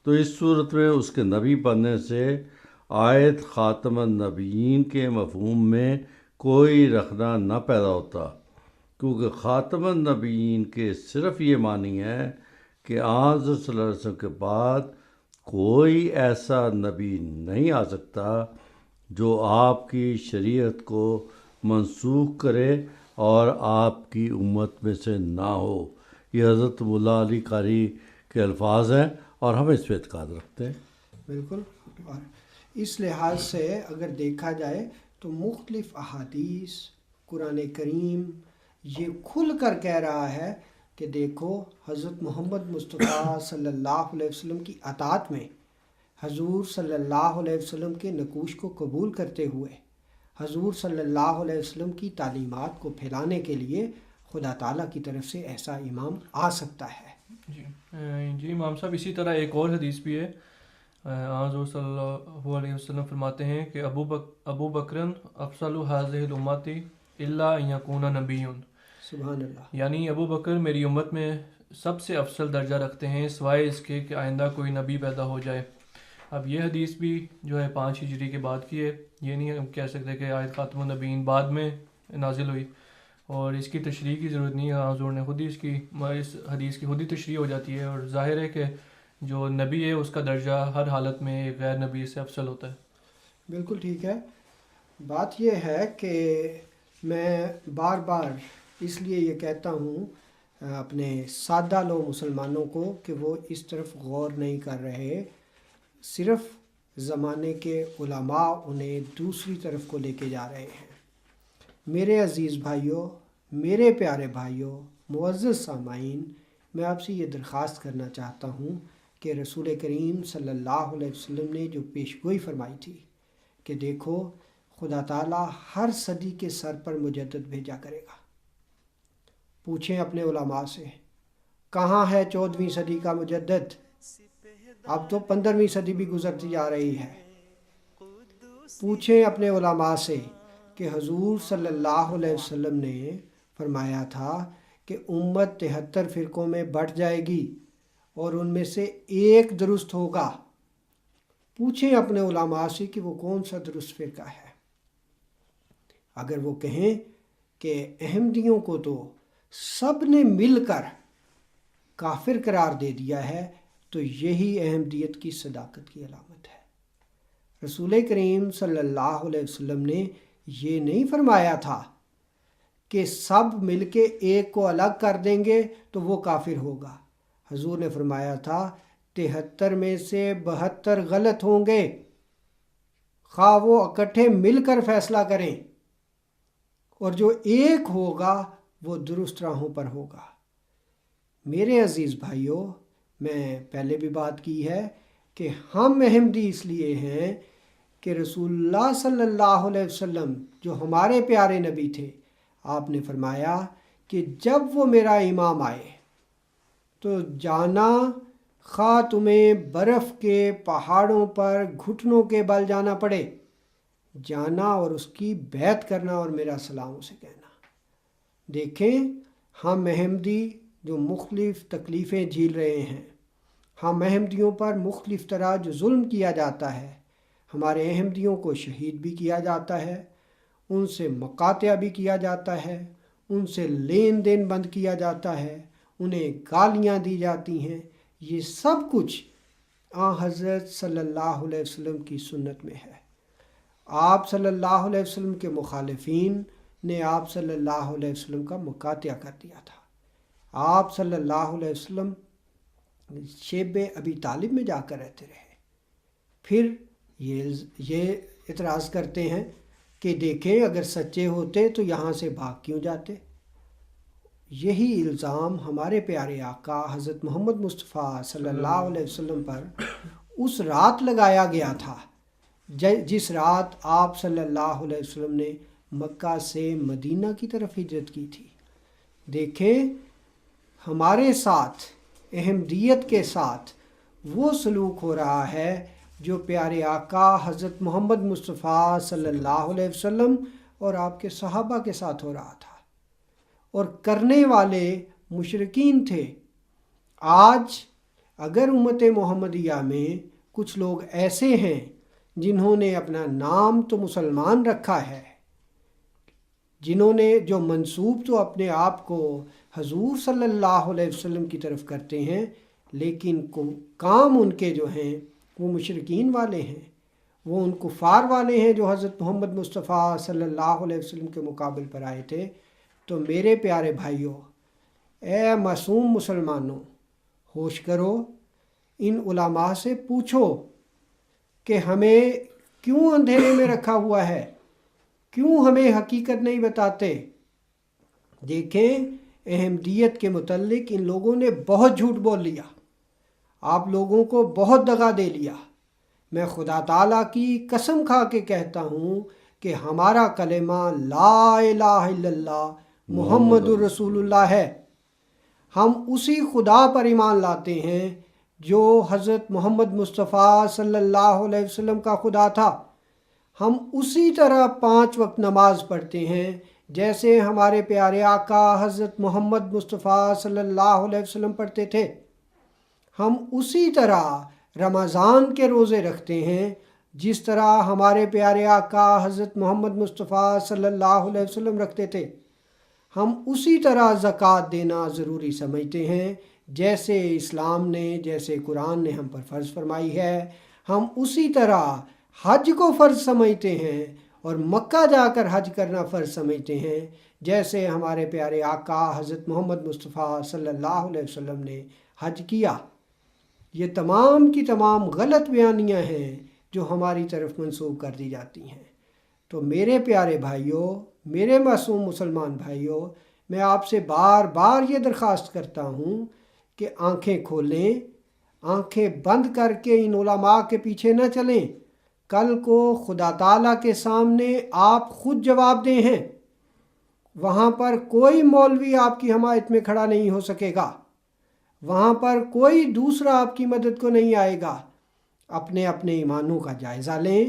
تو اس صورت میں اس کے نبی بننے سے آیت خاتم النبیین کے مفہوم میں کوئی رکھنا نہ پیدا ہوتا، کیونکہ خاتم النبیین کے صرف یہ معنی ہے کہ حضرت صلی اللہ علیہ وسلم کے بعد کوئی ایسا نبی نہیں آ سکتا جو آپ کی شریعت کو منسوخ کرے اور آپ کی امت میں سے نہ ہو. یہ حضرت ملا علی قاری کے الفاظ ہیں اور ہم اس پہ اعتقاد رکھتے ہیں. بالکل. اور اس لحاظ سے اگر دیکھا جائے تو مختلف احادیث، قرآن کریم یہ کھل کر کہہ رہا ہے کہ دیکھو حضرت محمد مصطفیٰ صلی اللہ علیہ وسلم کی اطاعت میں، حضور صلی اللہ علیہ وسلم کے نقوش کو قبول کرتے ہوئے حضور صلی اللہ علیہ وسلم کی تعلیمات کو پھیلانے کے لیے خدا تعالیٰ کی طرف سے ایسا امام آ سکتا ہے. جی امام صاحب، اسی طرح ایک اور حدیث بھی ہے. حضور صلی اللہ علیہ وسلم فرماتے ہیں کہ ابو بکرن افضل هذه الامت الا ان یکون نبی. سبحان اللہ. یعنی ابو بکر میری امت میں سب سے افضل درجہ رکھتے ہیں سوائے اس کے کہ آئندہ کوئی نبی پیدا ہو جائے. اب یہ حدیث بھی جو ہے 5 ہجری کے بعد کی ہے. یہ نہیں ہم کہہ سکتے کہ آیت خاتم النبیین بعد میں نازل ہوئی اور اس کی تشریح کی ضرورت نہیں ہے. حضور نے خود ہی اس حدیث کی خود ہی تشریح ہو جاتی ہے، اور ظاہر ہے کہ جو نبی ہے اس کا درجہ ہر حالت میں ایک غیر نبی سے افضل ہوتا ہے. بالکل ٹھیک ہے. بات یہ ہے کہ میں بار بار اس لیے یہ کہتا ہوں اپنے سادہ لو مسلمانوں کو کہ وہ اس طرف غور نہیں کر رہے. صرف زمانے کے علماء انہیں دوسری طرف کو لے کے جا رہے ہیں. میرے عزیز بھائیوں، میرے پیارے بھائیوں، معزز سامعین، میں آپ سے یہ درخواست کرنا چاہتا ہوں کہ رسول کریم صلی اللہ علیہ وسلم نے جو پیشگوئی فرمائی تھی کہ دیکھو خدا تعالیٰ ہر صدی کے سر پر مجدد بھیجا کرے گا. پوچھیں اپنے علماء سے کہاں ہے 14ویں صدی کا مجدد؟ اب تو 15ویں صدی بھی گزرتی جا رہی ہے. پوچھیں اپنے علماء سے کہ حضور صلی اللہ علیہ وسلم نے فرمایا تھا کہ امت 73 فرقوں میں بٹ جائے گی اور ان میں سے ایک درست ہوگا. پوچھیں اپنے علماء سے کہ وہ کون سا درست فرقہ ہے۔ اگر وہ کہیں کہ احمدیوں کو تو سب نے مل کر کافر قرار دے دیا ہے تو یہی احمدیت کی صداقت کی علامت ہے۔ رسول کریم صلی اللہ علیہ وسلم نے یہ نہیں فرمایا تھا کہ سب مل کے ایک کو الگ کر دیں گے تو وہ کافر ہوگا۔ حضور نے فرمایا تھا 73 میں سے 72 غلط ہوں گے، خواہ وہ اکٹھے مل کر فیصلہ کریں، اور جو ایک ہوگا وہ درست راہوں پر ہوگا۔ میرے عزیز بھائیوں، میں پہلے بھی بات کی ہے کہ ہم احمدی اس لیے ہیں کہ رسول اللہ صلی اللہ علیہ وسلم جو ہمارے پیارے نبی تھے، آپ نے فرمایا کہ جب وہ میرا امام آئے تو جانا خواہ تمہیں برف کے پہاڑوں پر گھٹنوں کے بل جانا پڑے، جانا اور اس کی بیعت کرنا اور میرا سلام اسے کہنا۔ دیکھیں، ہم احمدی جو مختلف تکلیفیں جھیل رہے ہیں، ہم احمدیوں پر مختلف طرح جو ظلم کیا جاتا ہے، ہمارے احمدیوں کو شہید بھی کیا جاتا ہے، ان سے مقاطعہ بھی کیا جاتا ہے، ان سے لین دین بند کیا جاتا ہے، انہیں گالیاں دی جاتی ہیں، یہ سب کچھ حضرت صلی اللہ علیہ وسلم کی سنت میں ہے۔ آپ صلی اللہ علیہ وسلم کے مخالفین نے آپ صلی اللہ علیہ وسلم کا مقاطعہ کر دیا تھا۔ آپ صلی اللہ علیہ وسلم شیب ابی طالب میں جا کر رہتے رہے۔ پھر یہ اعتراض کرتے ہیں کہ دیکھیں اگر سچے ہوتے تو یہاں سے بھاگ کیوں جاتے۔ یہی الزام ہمارے پیارے آقا حضرت محمد مصطفیٰ صلی اللہ علیہ وسلم پر اس رات لگایا گیا تھا جس رات آپ صلی اللہ علیہ وسلم نے مکہ سے مدینہ کی طرف ہجرت کی تھی۔ دیکھیں، ہمارے ساتھ احمدیت کے ساتھ وہ سلوک ہو رہا ہے جو پیارے آقا حضرت محمد مصطفیٰ صلی اللہ علیہ وسلم اور آپ کے صحابہ کے ساتھ ہو رہا تھا، اور کرنے والے مشرکین تھے۔ آج اگر امت محمدیہ میں کچھ لوگ ایسے ہیں جنہوں نے اپنا نام تو مسلمان رکھا ہے، جنہوں نے جو منسوب تو اپنے آپ کو حضور صلی اللہ علیہ وسلم کی طرف کرتے ہیں، لیکن کام ان کے جو ہیں وہ مشرکین والے ہیں، وہ ان کفار والے ہیں جو حضرت محمد مصطفیٰ صلی اللہ علیہ وسلم کے مقابل پر آئے تھے۔ تو میرے پیارے بھائیوں، اے معصوم مسلمانوں، ہوش کرو، ان علماء سے پوچھو کہ ہمیں کیوں اندھیرے میں رکھا ہوا ہے، کیوں ہمیں حقیقت نہیں بتاتے۔ دیکھیں، احمدیت کے متعلق ان لوگوں نے بہت جھوٹ بول لیا، آپ لوگوں کو بہت دغا دے لیا۔ میں خدا تعالیٰ کی قسم کھا کے کہتا ہوں کہ ہمارا کلمہ لا الہ الا اللہ محمد الرسول اللہ ہے۔ ہم اسی خدا پر ایمان لاتے ہیں جو حضرت محمد مصطفیٰ صلی اللہ علیہ وسلم کا خدا تھا۔ ہم اسی طرح 5 وقت نماز پڑھتے ہیں جیسے ہمارے پیارے آقا حضرت محمد مصطفیٰ صلی اللہ علیہ وسلم پڑھتے تھے۔ ہم اسی طرح رمضان کے روزے رکھتے ہیں جس طرح ہمارے پیارے آقا حضرت محمد مصطفیٰ صلی اللہ علیہ وسلم رکھتے تھے۔ ہم اسی طرح زکوٰۃ دینا ضروری سمجھتے ہیں جیسے اسلام نے، جیسے قرآن نے ہم پر فرض فرمائی ہے۔ ہم اسی طرح حج کو فرض سمجھتے ہیں اور مکہ جا کر حج کرنا فرض سمجھتے ہیں جیسے ہمارے پیارے آقا حضرت محمد مصطفیٰ صلی اللہ علیہ وسلم نے حج کیا۔ یہ تمام کی تمام غلط بیانیاں ہیں جو ہماری طرف منسوب کر دی جاتی ہیں۔ تو میرے پیارے بھائیوں، میرے معصوم مسلمان بھائیوں، میں آپ سے بار بار یہ درخواست کرتا ہوں کہ آنکھیں کھولیں، آنکھیں بند کر کے ان علماء کے پیچھے نہ چلیں۔ کل کو خدا تعالیٰ کے سامنے آپ خود جواب دہ ہیں، وہاں پر کوئی مولوی آپ کی حمایت میں کھڑا نہیں ہو سکے گا، وہاں پر کوئی دوسرا آپ کی مدد کو نہیں آئے گا۔ اپنے اپنے ایمانوں کا جائزہ لیں،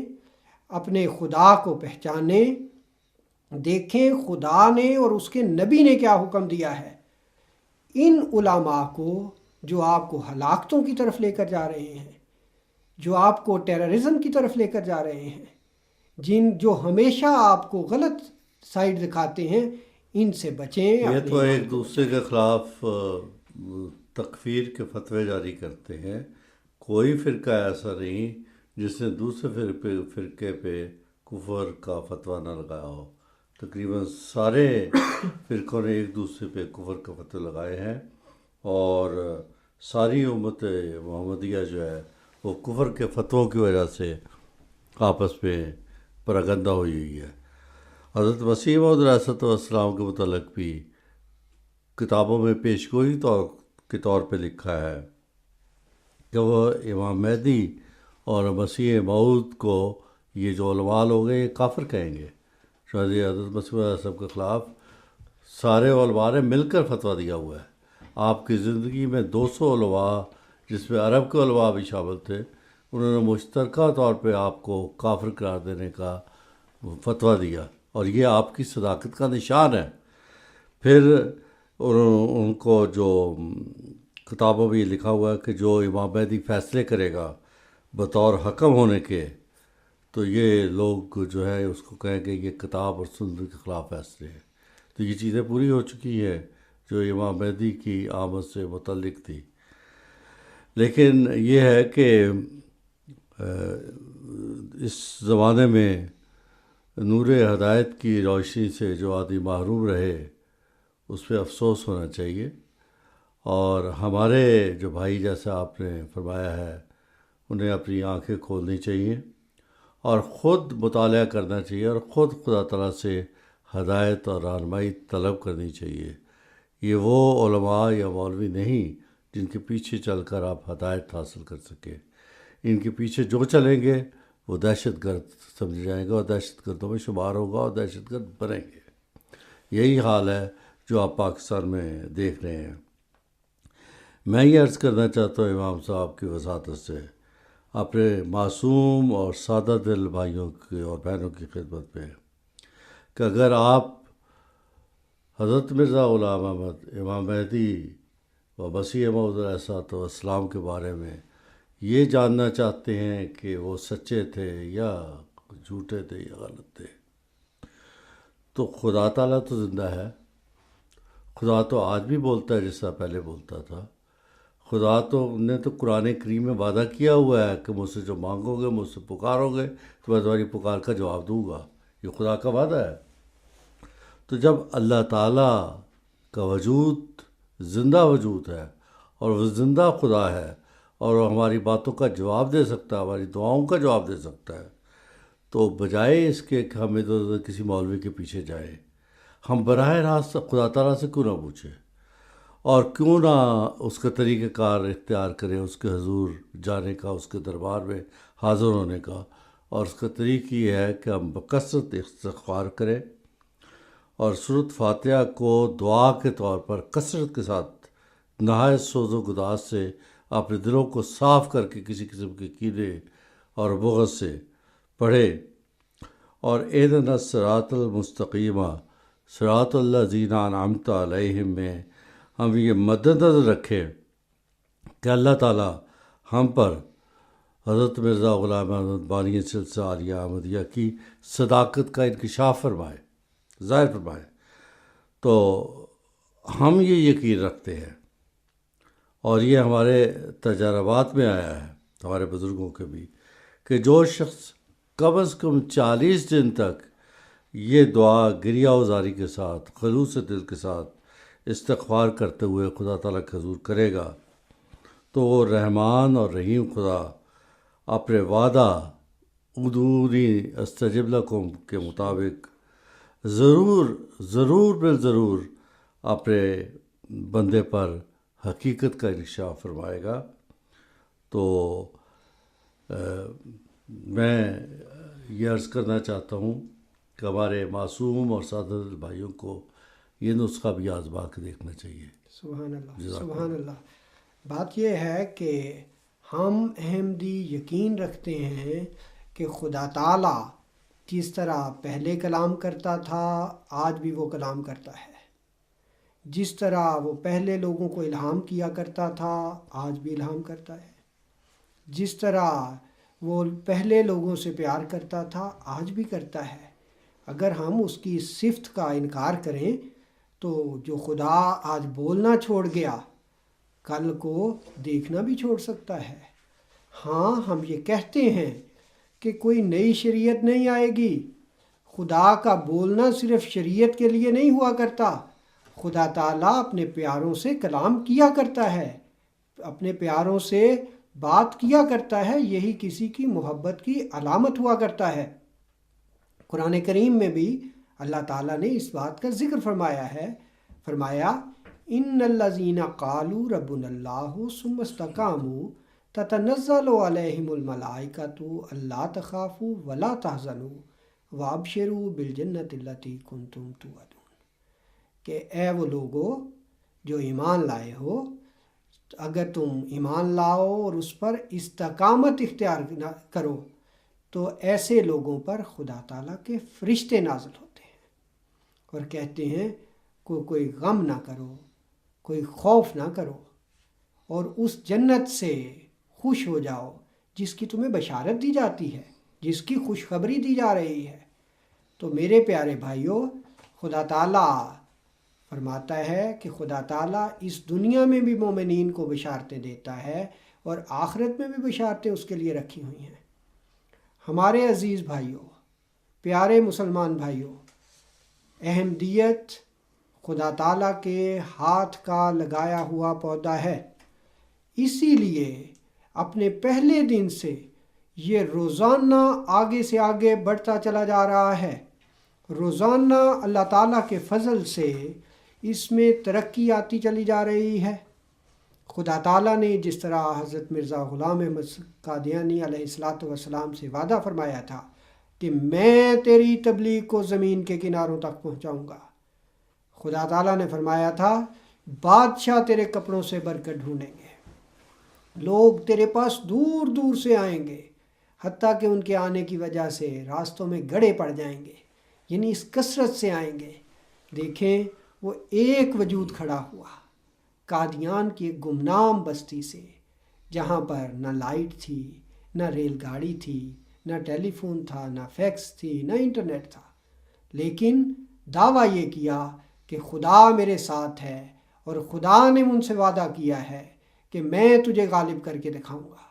اپنے خدا کو پہچانیں، دیکھیں خدا نے اور اس کے نبی نے کیا حکم دیا ہے۔ ان علماء کو جو آپ کو ہلاکتوں کی طرف لے کر جا رہے ہیں، جو آپ کو ٹیررزم کی طرف لے کر جا رہے ہیں، جو ہمیشہ آپ کو غلط سائڈ دکھاتے ہیں، ان سے بچیں. یہ اپنے تو ایمان ایک کو دوسرے کے خلاف تکفیر کے فتوے جاری کرتے ہیں. کوئی فرقہ ایسا نہیں جس نے دوسرے فرقے پہ کفر کا فتویٰ نہ لگایا ہو. تقریباً سارے فرقوں نے ایک دوسرے پہ کفر کا فتوے لگائے ہیں، اور ساری امت محمدیہ جو ہے وہ کفر کے فتووں کی وجہ سے آپس میں پراگندہ ہوئی ہے. حضرت مسیح موعود علیہ الصلوۃ والسلام کے متعلق بھی کتابوں میں پیشگوئی کے طور پہ لکھا ہے کہ وہ امام مہدی اور مسیح موعود کو یہ جو علماء لوگ ہیں یہ کافر کہیں گے. حضرت مسیح علیہ السلام کے خلاف سارے علماء نے مل کر فتویٰ دیا ہوا ہے. آپ کی زندگی میں 200 علماء، جس میں عرب کے علماء بھی شامل تھے، انہوں نے مشترکہ طور پہ آپ کو کافر قرار دینے کا فتویٰ دیا، اور یہ آپ کی صداقت کا نشان ہے. پھر ان کو جو کتابوں میں یہ لکھا ہوا ہے کہ جو امام مہدی فیصلے کرے گا بطور حکم ہونے کے، تو یہ لوگ جو ہے اس کو کہیں گے یہ کتاب اور سنت کے خلاف فیصلے ہیں. تو یہ چیزیں پوری ہو چکی ہیں جو امام مہدی کی آمد سے متعلق تھی. لیکن یہ ہے کہ اس زمانے میں نور ہدایت کی روشنی سے جو آدمی محروم رہے اس پہ افسوس ہونا چاہیے. اور ہمارے جو بھائی جیسا آپ نے فرمایا ہے انہیں اپنی آنکھیں کھولنی چاہیے اور خود مطالعہ کرنا چاہیے اور خود خدا تعالیٰ سے ہدایت اور رہنمائی طلب کرنی چاہیے. یہ وہ علماء یا مولوی نہیں جن کے پیچھے چل کر آپ ہدایت حاصل کر سکیں. ان کے پیچھے جو چلیں گے وہ دہشت گرد سمجھے جائیں گے اور دہشت گردوں میں شمار ہوگا اور دہشت گرد بنیں گے. یہی حال ہے جو آپ پاکستان میں دیکھ رہے ہیں. میں یہ عرض کرنا چاہتا ہوں امام صاحب کی وساطت سے اپنے معصوم اور سادہ دل بھائیوں کی اور بہنوں کی خدمت میں کہ اگر آپ حضرت مرزا غلام احمد، امام مہدی و مسیح موعود علیہ الصلوۃ والسلام کے بارے میں یہ جاننا چاہتے ہیں کہ وہ سچے تھے یا جھوٹے تھے یا غلط تھے، تو خدا تعالیٰ تو زندہ ہے. خدا تو آج بھی بولتا ہے جس طرح پہلے بولتا تھا. خدا نے تو قرآن کریم میں وعدہ کیا ہوا ہے کہ مجھ سے جو مانگو گے، مجھ سے پکارو گے تو میں تمہاری پکار کا جواب دوں گا. یہ خدا کا وعدہ ہے. تو جب اللہ تعالیٰ کا وجود زندہ وجود ہے اور وہ زندہ خدا ہے اور وہ ہماری باتوں کا جواب دے سکتا ہے، ہماری دعاؤں کا جواب دے سکتا ہے، تو بجائے اس کے کہ ہم ادھر ادھر کسی مولوی کے پیچھے جائیں، ہم براہ راست خدا تعالیٰ سے کیوں نہ پوچھیں اور کیوں نہ اس کا طریقہ کار اختیار کریں، اس کے حضور جانے کا، اس کے دربار میں حاضر ہونے کا. اور اس کا طریقہ یہ ہے کہ ہم بکثرت استغفار کریں اور سورۃ فاتحہ کو دعا کے طور پر کثرت کے ساتھ نہایت سوز و گداز سے اپنے دلوں کو صاف کر کے کسی قسم کے کینے اور بغض سے پڑھے. اور اہدنا الصراط المستقیم صراط الذین انعمت علیہم میں ہم یہ مد نظر رکھیں کہ اللہ تعالیٰ ہم پر حضرت مرزا غلام احمد بانی سلسلہ عالیہ احمدیہ کی صداقت کا انکشاف فرمائے، ظاہر فرمائے. تو ہم یہ یقین رکھتے ہیں اور یہ ہمارے تجربات میں آیا ہے ہمارے بزرگوں کے بھی کہ جو شخص کم از کم 40 دن تک یہ دعا گریہ وزاری کے ساتھ خلوص دل کے ساتھ استغفار کرتے ہوئے خدا تعالیٰ کے حضور کرے گا تو وہ رحمان اور رحیم خدا اپنے وعدہ ادعونی استجب لکم کے مطابق ضرور بالضرور اپنے بندے پر حقیقت کا انکشاف فرمائے گا. تو میں یہ عرض کرنا چاہتا ہوں کہ ہمارے معصوم اور سادہ دل بھائیوں کو یہ نسخہ بھی آزما کے دیکھنا چاہیے. سبحان اللہ، سبحان اللہ. بات یہ ہے کہ ہم احمدی یقین رکھتے ہیں کہ خدا تعالیٰ جس طرح پہلے کلام کرتا تھا آج بھی وہ کلام کرتا ہے، جس طرح وہ پہلے لوگوں کو الہام کیا کرتا تھا آج بھی الہام کرتا ہے. جس طرح وہ پہلے لوگوں سے پیار کرتا تھا آج بھی کرتا ہے۔ اگر ہم اس کی صفت کا انکار کریں تو جو خدا آج بولنا چھوڑ گیا کل کو دیکھنا بھی چھوڑ سکتا ہے۔ ہاں، ہم یہ کہتے ہیں کہ کوئی نئی شریعت نہیں آئے گی۔ خدا کا بولنا صرف شریعت کے لیے نہیں ہوا کرتا، خدا تعالیٰ اپنے پیاروں سے کلام کیا کرتا ہے، اپنے پیاروں سے بات کیا کرتا ہے، یہی کسی کی محبت کی علامت ہوا کرتا ہے۔ قرآن کریم میں بھی اللہ تعالیٰ نے اس بات کا ذکر فرمایا ہے، فرمایا ان الذین قالوا ربنا اللہ ثم استقاموا تتنزل علیہم الملائکۃ الا تخافوا ولا تحزنوا وابشروا بالجنۃ التی کنتم توعدون، کہ اے وہ لوگو جو ایمان لائے ہو، اگر تم ایمان لاؤ اور اس پر استقامت اختیار کرو تو ایسے لوگوں پر خدا تعالیٰ کے فرشتے نازل ہوتے ہیں اور کہتے ہیں کوئی غم نہ کرو، کوئی خوف نہ کرو، اور اس جنت سے خوش ہو جاؤ جس کی تمہیں بشارت دی جاتی ہے، جس کی خوشخبری دی جا رہی ہے۔ تو میرے پیارے بھائیوں، خدا تعالیٰ فرماتا ہے کہ خدا تعالیٰ اس دنیا میں بھی مومنین کو بشارتیں دیتا ہے اور آخرت میں بھی بشارتیں اس کے لیے رکھی ہوئی ہیں۔ ہمارے عزیز بھائیوں، پیارے مسلمان بھائیوں، احمدیت خدا تعالیٰ کے ہاتھ کا لگایا ہوا پودا ہے، اسی لیے اپنے پہلے دن سے یہ روزانہ آگے سے آگے بڑھتا چلا جا رہا ہے۔ روزانہ اللہ تعالیٰ کے فضل سے اس میں ترقی آتی چلی جا رہی ہے۔ خدا تعالیٰ نے جس طرح حضرت مرزا غلام احمد قادیانی علیہ السلام سے وعدہ فرمایا تھا کہ میں تیری تبلیغ کو زمین کے کناروں تک پہنچاؤں گا، خدا تعالیٰ نے فرمایا تھا بادشاہ تیرے کپڑوں سے برکت ڈھونڈیں گے، لوگ تیرے پاس دور دور سے آئیں گے، حتیٰ کہ ان کے آنے کی وجہ سے راستوں میں گڑھے پڑ جائیں گے، یعنی اس کثرت سے آئیں گے۔ دیکھیں وہ ایک وجود کھڑا ہوا قادیان کی ایک گمنام بستی سے، جہاں پر نہ لائٹ تھی، نہ ریل گاڑی تھی، نہ ٹیلی فون تھا، نہ فیکس تھی، نہ انٹرنیٹ تھا، لیکن دعویٰ یہ کیا کہ خدا میرے ساتھ ہے اور خدا نے مجھ سے وعدہ کیا ہے کہ میں تجھے غالب کر کے دکھاؤں گا۔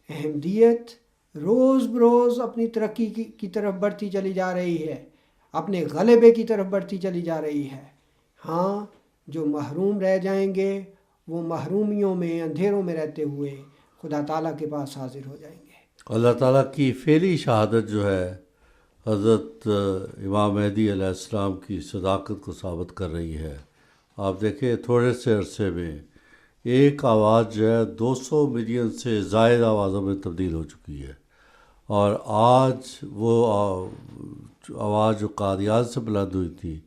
احمدیت روز بروز اپنی ترقی کی طرف بڑھتی چلی جا رہی ہے، اپنے غلبے کی طرف بڑھتی چلی جا رہی ہے۔ ہاں، جو محروم رہ جائیں گے وہ محرومیوں میں، اندھیروں میں رہتے ہوئے خدا تعالیٰ کے پاس حاضر ہو جائیں گے۔ اللہ تعالیٰ کی فعلی شہادت جو ہے حضرت امام مہدی علیہ السلام کی صداقت کو ثابت کر رہی ہے۔ آپ دیکھیں تھوڑے سے عرصے میں ایک آواز جو ہے 200 ملین سے زائد آوازوں میں تبدیل ہو چکی ہے، اور آج وہ آواز جو قادیان سے بلند ہوئی تھی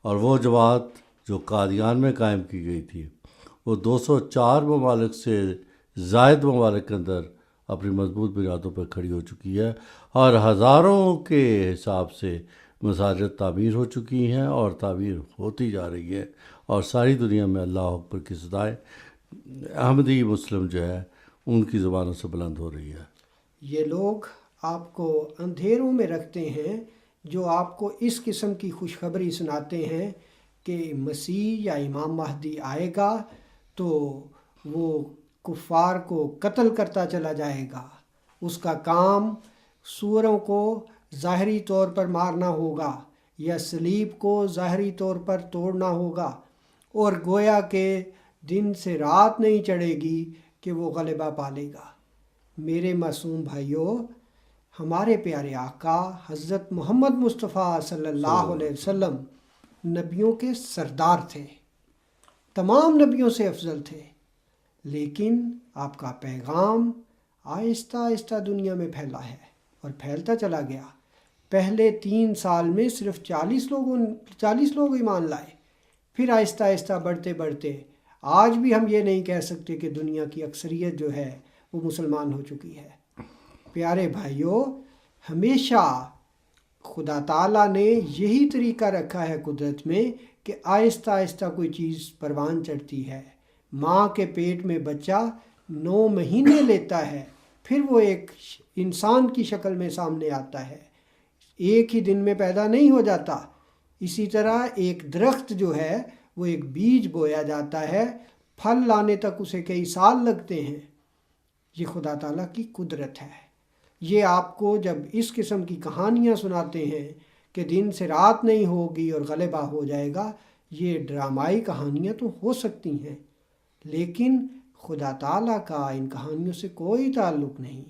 اور وہ جماعت جو قادیان میں قائم کی گئی تھی، وہ 204 ممالک سے زائد ممالک کے اندر اپنی مضبوط بنیادوں پر کھڑی ہو چکی ہے، اور ہزاروں کے حساب سے مساجد تعمیر ہو چکی ہیں اور تعمیر ہوتی جا رہی ہے، اور ساری دنیا میں اللہ اکبر کی صدائیں احمدی مسلم جو ہے ان کی زبانوں سے بلند ہو رہی ہے۔ یہ لوگ آپ کو اندھیروں میں رکھتے ہیں، جو آپ کو اس قسم کی خوشخبری سناتے ہیں کہ مسیح یا امام مہدی آئے گا تو وہ کفار کو قتل کرتا چلا جائے گا، اس کا کام سوروں کو ظاہری طور پر مارنا ہوگا یا صلیب کو ظاہری طور پر توڑنا ہوگا، اور گویا کہ دن سے رات نہیں چڑھے گی کہ وہ غلبہ پالے گا۔ میرے معصوم بھائیوں، ہمارے پیارے آقا حضرت محمد مصطفیٰ صلی اللہ علیہ وسلم نبیوں کے سردار تھے، تمام نبیوں سے افضل تھے، لیکن آپ کا پیغام آہستہ آہستہ دنیا میں پھیلا ہے اور پھیلتا چلا گیا۔ پہلے 3 سال میں صرف 40 لوگ ایمان لائے، پھر آہستہ آہستہ بڑھتے بڑھتے آج بھی ہم یہ نہیں کہہ سکتے کہ دنیا کی اکثریت جو ہے وہ مسلمان ہو چکی ہے۔ پیارے بھائیوں، ہمیشہ خدا تعالیٰ نے یہی طریقہ رکھا ہے قدرت میں کہ آہستہ آہستہ کوئی چیز پروان چڑھتی ہے۔ ماں کے پیٹ میں بچہ 9 مہینے لیتا ہے، پھر وہ ایک انسان کی شکل میں سامنے آتا ہے، ایک ہی دن میں پیدا نہیں ہو جاتا۔ اسی طرح ایک درخت جو ہے وہ ایک بیج بویا جاتا ہے، پھل لانے تک اسے کئی سال لگتے ہیں۔ یہ خدا تعالیٰ کی قدرت ہے۔ یہ آپ کو جب اس قسم کی کہانیاں سناتے ہیں کہ دن سے رات نہیں ہوگی اور غلبہ ہو جائے گا، یہ ڈرامائی کہانیاں تو ہو سکتی ہیں، لیکن خدا تعالیٰ کا ان کہانیوں سے کوئی تعلق نہیں۔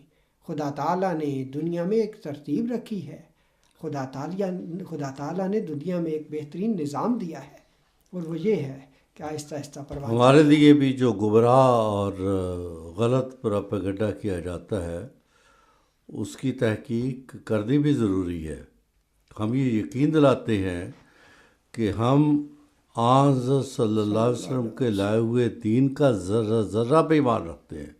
خدا تعالیٰ نے دنیا میں ایک ترتیب رکھی ہے، خدا تعالیٰ نے دنیا میں ایک بہترین نظام دیا ہے، اور وہ یہ ہے کہ آہستہ آہستہ پرواہ ہمارے لیے بھی جو گمراہ اور غلط پروپیگنڈا کیا جاتا ہے اس کی تحقیق کرنی بھی ضروری ہے۔ ہم یہ یقین دلاتے ہیں کہ ہم آن حضرت صلی اللہ علیہ وسلم کے لائے ہوئے دین کا ذرہ ذرہ پہ ایمان رکھتے ہیں،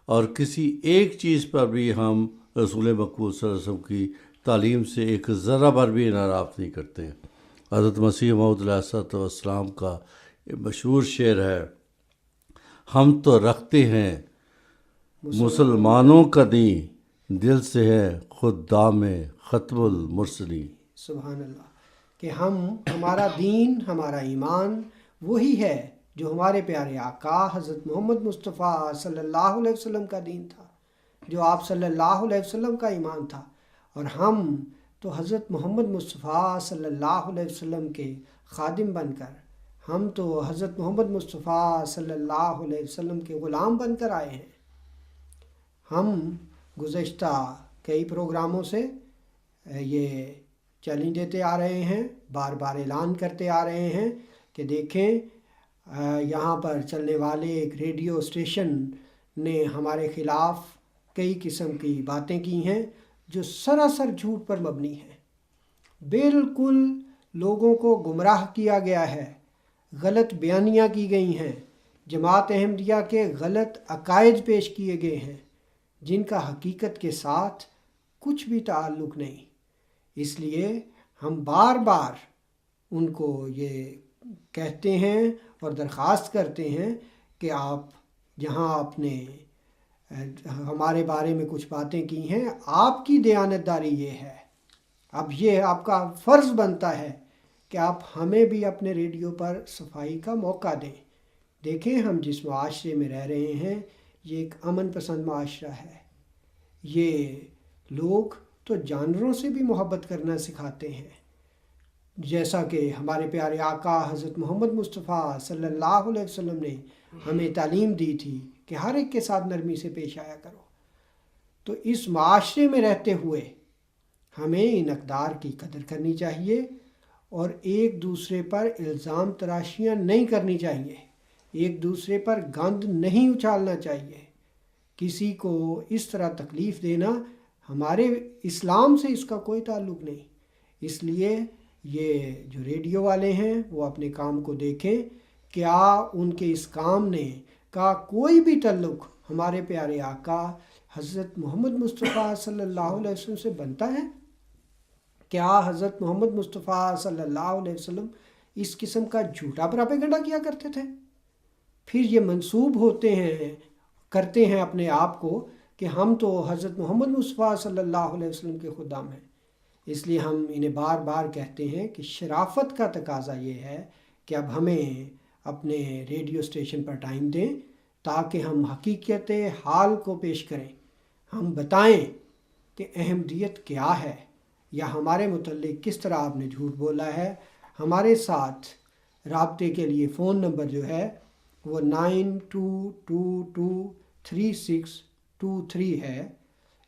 اور کسی ایک چیز پر بھی ہم رسول مقبول صلی اللہ علیہ وسلم کی تعلیم سے ایک ذرہ بھر بھی انحراف نہیں کرتے ہیں۔ حضرت مسیح موعود علیہ السلام کا یہ مشہور شعر ہے، ہم تو رکھتے ہیں مسلمانوں کا دین، دل سے ہے خود دام ختم المرسلین۔ سبحان اللہ، کہ ہمارا دین، ہمارا ایمان وہی ہے جو ہمارے پیارے آقا حضرت محمد مصطفیٰ صلی اللہ علیہ وسلم کا دین تھا، جو آپ صلی اللہ علیہ وسلم کا ایمان تھا، اور ہم تو حضرت محمد مصطفیٰ صلی اللہ علیہ وسلم کے خادم بن کر، ہم تو حضرت محمد مصطفیٰ صلی اللہ علیہ وسلم کے غلام بن کر آئے ہیں۔ ہم گزشتہ کئی پروگراموں سے یہ چیلنج دیتے آ رہے ہیں، بار بار اعلان کرتے آ رہے ہیں کہ دیکھیں یہاں پر چلنے والے ایک ریڈیو اسٹیشن نے ہمارے خلاف کئی قسم کی باتیں کی ہیں جو سراسر جھوٹ پر مبنی ہیں۔ بالکل لوگوں کو گمراہ کیا گیا ہے، غلط بیانیاں کی گئی ہیں، جماعت احمدیہ کے غلط عقائد پیش کیے گئے ہیں جن کا حقیقت کے ساتھ کچھ بھی تعلق نہیں۔ اس لیے ہم بار بار ان کو یہ کہتے ہیں اور درخواست کرتے ہیں کہ آپ جہاں آپ نے ہمارے بارے میں کچھ باتیں کی ہیں، آپ کی دیانتداری یہ ہے، اب یہ آپ کا فرض بنتا ہے کہ آپ ہمیں بھی اپنے ریڈیو پر صفائی کا موقع دیں۔ دیکھیں ہم جس معاشرے میں رہ رہے ہیں یہ ایک امن پسند معاشرہ ہے، یہ لوگ تو جانوروں سے بھی محبت کرنا سکھاتے ہیں، جیسا کہ ہمارے پیارے آقا حضرت محمد مصطفیٰ صلی اللہ علیہ وسلم نے ہمیں تعلیم دی تھی کہ ہر ایک کے ساتھ نرمی سے پیش آیا کرو۔ تو اس معاشرے میں رہتے ہوئے ہمیں ان اقدار کی قدر کرنی چاہیے اور ایک دوسرے پر الزام تراشیاں نہیں کرنی چاہیے، ایک دوسرے پر گند نہیں اچھالنا چاہیے، کسی کو اس طرح تکلیف دینا ہمارے اسلام سے اس کا کوئی تعلق نہیں۔ اس لیے یہ جو ریڈیو والے ہیں وہ اپنے کام کو دیکھیں، کیا ان کے اس کام نے کا کوئی بھی تعلق ہمارے پیارے آقا حضرت محمد مصطفیٰ صلی اللہ علیہ وسلم سے بنتا ہے؟ کیا حضرت محمد مصطفیٰ صلی اللہ علیہ وسلم اس قسم کا جھوٹا پروپیگنڈا کیا کرتے تھے؟ پھر یہ منسوب کرتے ہیں اپنے آپ کو کہ ہم تو حضرت محمد مصطفیٰ صلی اللہ علیہ وسلم کے خدام ہیں۔ اس لیے ہم انہیں بار بار کہتے ہیں کہ شرافت کا تقاضا یہ ہے کہ اب ہمیں اپنے ریڈیو اسٹیشن پر ٹائم دیں تاکہ ہم حقیقت حال کو پیش کریں، ہم بتائیں کہ احمدیت کیا ہے یا ہمارے متعلق کس طرح آپ نے جھوٹ بولا ہے۔ ہمارے ساتھ رابطے کے لیے فون نمبر جو ہے وہ 92223623 ہے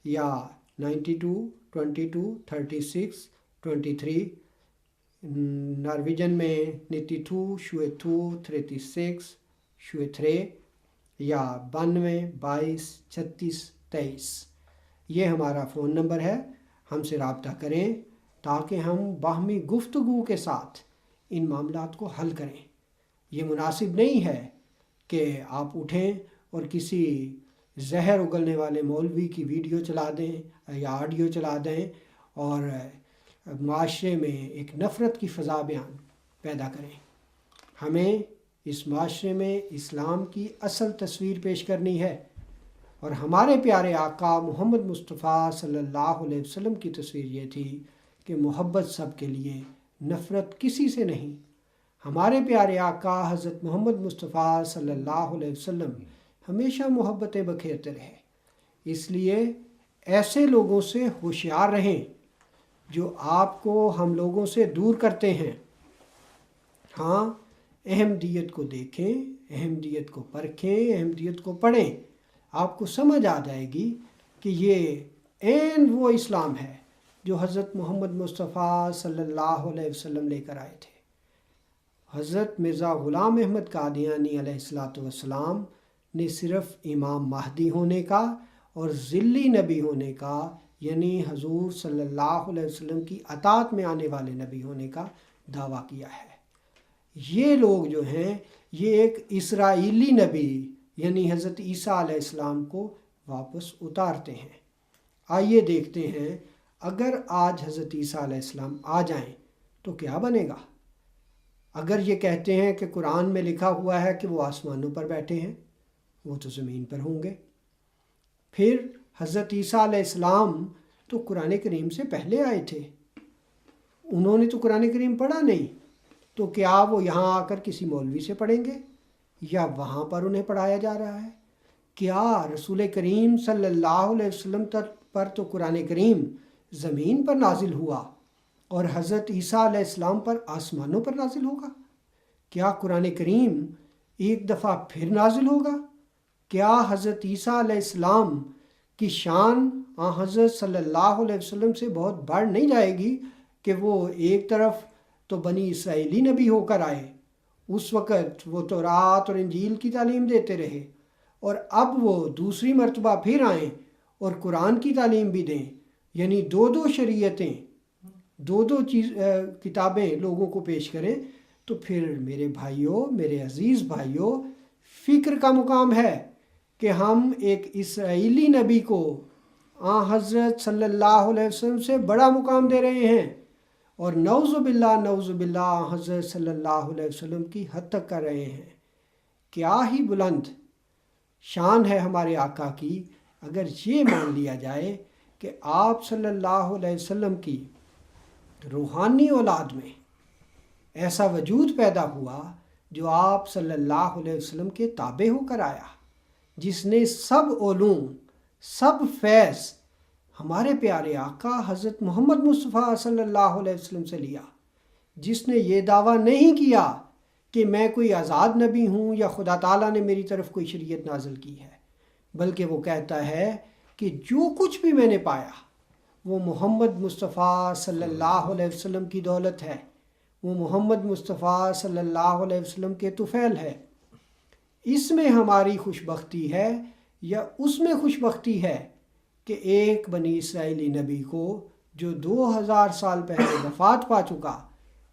یا 92223623، نارویجن میں 92223623 یا 92223623۔ یہ ہمارا فون نمبر ہے، ہم سے رابطہ کریں تاکہ ہم باہمی گفتگو کے ساتھ ان معاملات کو حل کریں۔ یہ مناسب نہیں ہے کہ آپ اٹھیں اور کسی زہر اگلنے والے مولوی کی ویڈیو چلا دیں یا آڈیو چلا دیں اور معاشرے میں ایک نفرت کی فضا بیان پیدا کریں۔ ہمیں اس معاشرے میں اسلام کی اصل تصویر پیش کرنی ہے، اور ہمارے پیارے آقا محمد مصطفیٰ صلی اللہ علیہ وسلم کی تصویر یہ تھی کہ محبت سب کے لیے، نفرت کسی سے نہیں۔ ہمارے پیارے آقا حضرت محمد مصطفیٰ صلی اللہ علیہ وسلم ہمیشہ محبتیں بکھیرتے رہے۔ اس لیے ایسے لوگوں سے ہوشیار رہیں جو آپ کو ہم لوگوں سے دور کرتے ہیں۔ ہاں، احمدیت کو دیکھیں، احمدیت کو پرکھیں، احمدیت کو پڑھیں، آپ کو سمجھ آ جائے گی کہ یہ عین وہ اسلام ہے جو حضرت محمد مصطفیٰ صلی اللہ علیہ وسلم لے کر آئے تھے۔ حضرت مرزا غلام احمد قادیانی علیہ السلام نے صرف امام مہدی ہونے کا اور ذلی نبی ہونے کا، یعنی حضور صلی اللہ علیہ وسلم کی اطاعت میں آنے والے نبی ہونے کا دعویٰ کیا ہے۔ یہ لوگ جو ہیں یہ ایک اسرائیلی نبی یعنی حضرت عیسیٰ علیہ السلام کو واپس اتارتے ہیں۔ آئیے دیکھتے ہیں، اگر آج حضرت عیسیٰ علیہ السلام آ جائیں تو کیا بنے گا؟ اگر یہ کہتے ہیں کہ قرآن میں لکھا ہوا ہے کہ وہ آسمانوں پر بیٹھے ہیں، وہ تو زمین پر ہوں گے۔ پھر حضرت عیسیٰ علیہ السلام تو قرآن کریم سے پہلے آئے تھے، انہوں نے تو قرآن کریم پڑھا نہیں، تو کیا وہ یہاں آ کر کسی مولوی سے پڑھیں گے یا وہاں پر انہیں پڑھایا جا رہا ہے؟ کیا رسول کریم صلی اللہ علیہ وسلم پر تو قرآن کریم زمین پر نازل ہوا اور حضرت عیسیٰ علیہ السلام پر آسمانوں پر نازل ہوگا؟ کیا قرآن کریم ایک دفعہ پھر نازل ہوگا؟ کیا حضرت عیسیٰ علیہ السلام کی شان حضرت صلی اللہ علیہ وسلم سے بہت بڑھ نہیں جائے گی کہ وہ ایک طرف تو بنی اسرائیلی نبی ہو کر آئے، اس وقت وہ تورات اور انجیل کی تعلیم دیتے رہے، اور اب وہ دوسری مرتبہ پھر آئیں اور قرآن کی تعلیم بھی دیں، یعنی دو شریعتیں، دو کتابیں لوگوں کو پیش کریں؟ تو پھر میرے بھائیوں، میرے عزیز بھائیوں، فکر کا مقام ہے کہ ہم ایک اسرائیلی نبی کو حضرت صلی اللہ علیہ وسلم سے بڑا مقام دے رہے ہیں، اور نعوذ باللہ حضرت صلی اللہ علیہ وسلم کی حد تک کر رہے ہیں۔ کیا ہی بلند شان ہے ہمارے آقا کی، اگر یہ مان لیا جائے کہ آپ صلی اللہ علیہ وسلم کی روحانی اولاد میں ایسا وجود پیدا ہوا جو آپ صلی اللہ علیہ وسلم کے تابع ہو کر آیا، جس نے سب علوم، سب فیض ہمارے پیارے آقا حضرت محمد مصطفیٰ صلی اللہ علیہ وسلم سے لیا، جس نے یہ دعویٰ نہیں کیا کہ میں کوئی آزاد نبی ہوں یا خدا تعالیٰ نے میری طرف کوئی شریعت نازل کی ہے، بلکہ وہ کہتا ہے کہ جو کچھ بھی میں نے پایا وہ محمد مصطفیٰ صلی اللہ علیہ وسلم کی دولت ہے، وہ محمد مصطفیٰ صلی اللہ علیہ وسلم کے طفیل ہے۔ اس میں ہماری خوش بختی ہے یا اس میں خوش بختی ہے کہ ایک بنی اسرائیلی نبی کو جو 2000 سال پہلے وفات پا چکا،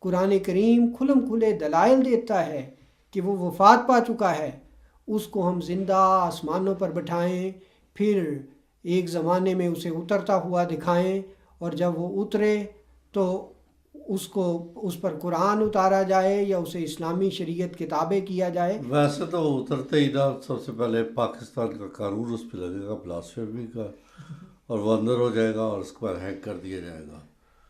قرآن کریم کھلم کھلے دلائل دیتا ہے کہ وہ وفات پا چکا ہے، اس کو ہم زندہ آسمانوں پر بٹھائیں، پھر ایک زمانے میں اسے اترتا ہوا دکھائیں، اور جب وہ اترے تو اس پر قرآن اتارا جائے یا اسے اسلامی شریعت کتابیں کیا جائے۔ ویسے تو اترتے ہی نا سب سے پہلے پاکستان کا قانون اس پہ لگے گا، بلاسفیمی کا، اور وہ اندر ہو جائے گا اور اس کو ہیک کر دیا جائے گا۔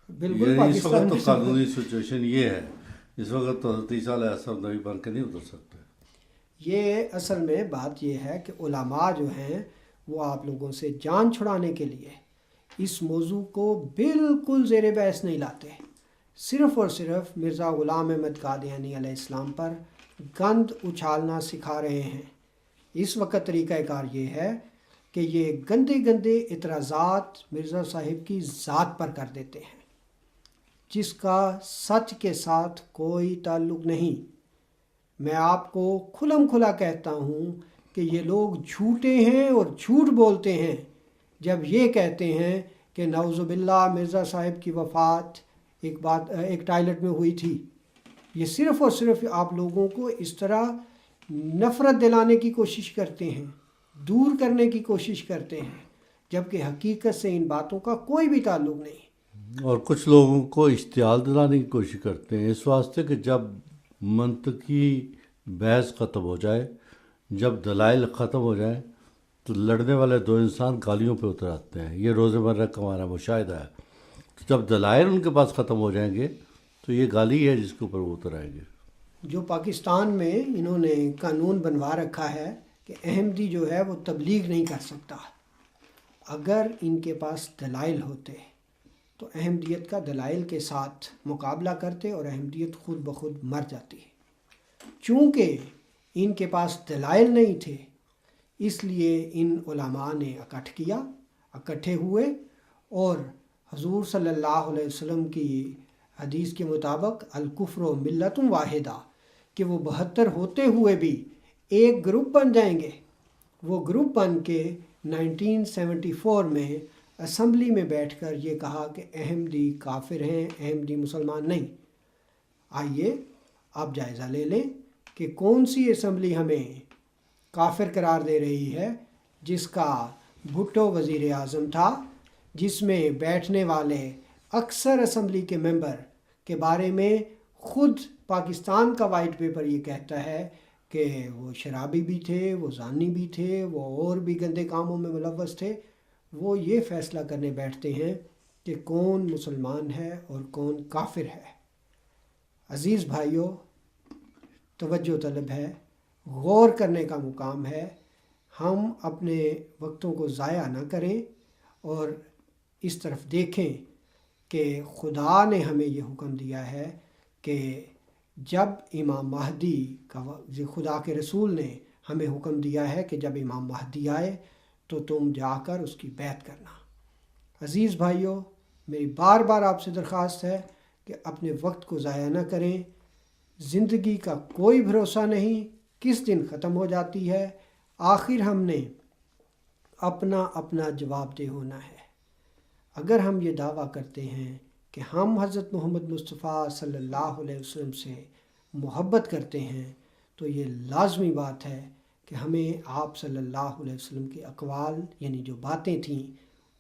بالکل اس وقت تو قانونی سچویشن یہ ہے، اس وقت تو حضرت عیسیٰ علیہ السلام نبی بن کے نہیں اتر سکتے۔ یہ اصل میں بات یہ ہے کہ علماء جو ہیں وہ آپ لوگوں سے جان چھڑانے کے لیے اس موضوع کو بالکل زیر بحث نہیں لاتے، صرف اور صرف مرزا غلام احمد قادیانی علیہ السلام پر گند اچھالنا سکھا رہے ہیں۔ اس وقت طریقہ کار یہ ہے کہ یہ گندے گندے اعتراضات مرزا صاحب کی ذات پر کر دیتے ہیں، جس کا سچ کے ساتھ کوئی تعلق نہیں۔ میں آپ کو کھلم کھلا کہتا ہوں کہ یہ لوگ جھوٹے ہیں اور جھوٹ بولتے ہیں جب یہ کہتے ہیں کہ نعوذ باللہ مرزا صاحب کی وفات ایک ٹائلٹ میں ہوئی تھی۔ یہ صرف اور صرف آپ لوگوں کو اس طرح نفرت دلانے کی کوشش کرتے ہیں، دور کرنے کی کوشش کرتے ہیں، جبکہ حقیقت سے ان باتوں کا کوئی بھی تعلق نہیں۔ اور کچھ لوگوں کو اشتعال دلانے کی کوشش کرتے ہیں، اس واسطے کہ جب منطقی بحث ختم ہو جائے، جب دلائل ختم ہو جائیں تو لڑنے والے دو انسان گالیوں پہ اتر آتے ہیں. یہ روزمرہ کا ہمارا مشاہدہ ہے. تو جب دلائل ان کے پاس ختم ہو جائیں گے تو یہ گالی ہے جس کے اوپر وہ اتر آئیں گے. جو پاکستان میں انہوں نے قانون بنوا رکھا ہے کہ احمدی جو ہے وہ تبلیغ نہیں کر سکتا. اگر ان کے پاس دلائل ہوتے تو احمدیت کا دلائل کے ساتھ مقابلہ کرتے اور احمدیت خود بخود مر جاتی. چونکہ ان کے پاس دلائل نہیں تھے اس لیے ان علماء نے اکٹھے ہوئے اور حضور صلی اللہ علیہ وسلم کی حدیث کے مطابق الکفر و ملت واحدہ کہ وہ 72 ہوتے ہوئے بھی ایک گروپ بن جائیں گے. وہ گروپ بن کے 1974 میں اسمبلی میں بیٹھ کر یہ کہا کہ احمدی کافر ہیں، احمدی مسلمان نہیں. آئیے آپ جائزہ لے لیں کہ کون سی اسمبلی ہمیں کافر قرار دے رہی ہے، جس کا بھٹو وزیر اعظم تھا، جس میں بیٹھنے والے اکثر اسمبلی کے ممبر کے بارے میں خود پاکستان کا وائٹ پیپر یہ کہتا ہے کہ وہ شرابی بھی تھے، وہ زانی بھی تھے، وہ اور بھی گندے کاموں میں ملوث تھے. وہ یہ فیصلہ کرنے بیٹھتے ہیں کہ کون مسلمان ہے اور کون کافر ہے. عزیز بھائیوں، توجہ طلب ہے، غور کرنے کا مقام ہے. ہم اپنے وقتوں کو ضائع نہ کریں اور اس طرف دیکھیں کہ خدا نے ہمیں یہ حکم دیا ہے کہ جب امام مہدی کا خدا کے رسول نے ہمیں حکم دیا ہے کہ جب امام مہدی آئے تو تم جا کر اس کی بیعت کرنا. عزیز بھائیوں، میری بار بار آپ سے درخواست ہے کہ اپنے وقت کو ضائع نہ کریں. زندگی کا کوئی بھروسہ نہیں، کس دن ختم ہو جاتی ہے. آخر ہم نے اپنا جواب دہ ہونا ہے. اگر ہم یہ دعویٰ کرتے ہیں کہ ہم حضرت محمد مصطفیٰ صلی اللہ علیہ وسلم سے محبت کرتے ہیں تو یہ لازمی بات ہے کہ ہمیں آپ صلی اللہ علیہ وسلم کے اقوال یعنی جو باتیں تھیں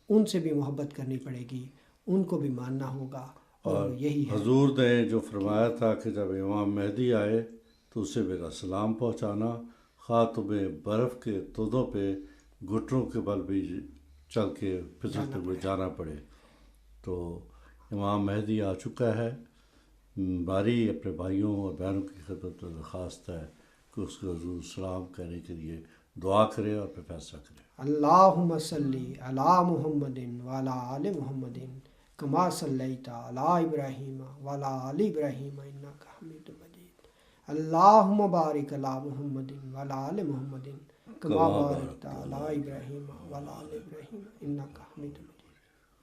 ان سے بھی محبت کرنی پڑے گی، ان کو بھی ماننا ہوگا. اور یہی ہے حضور نے جو فرمایا تھا کہ جب امام مہدی آئے تو اسے میرا سلام پہنچانا، خواہ تمہیں برف کے تودوں پہ گھٹنوں کے بل بھی چل کے پھسلتے ہوئے جانا پڑے. تو امام مہدی آ چکا ہے. باری اپنے بھائیوں اور بہنوں کی خدمت میں درخواست ہے کہ اس کو حضور سلام کہنے کے لیے دعا کرے اور پھر فیصلہ کرے. اللہم صلی علی محمد وعلی آل محمد کما صلیت علی ابراہیم وعلی آل ابراہیم انک حمید مجید. اللہم بارک علی محمد وعلی آل محمد کما بارکت علی ابراہیم وعلی آل ابراہیم انک حمید مجید.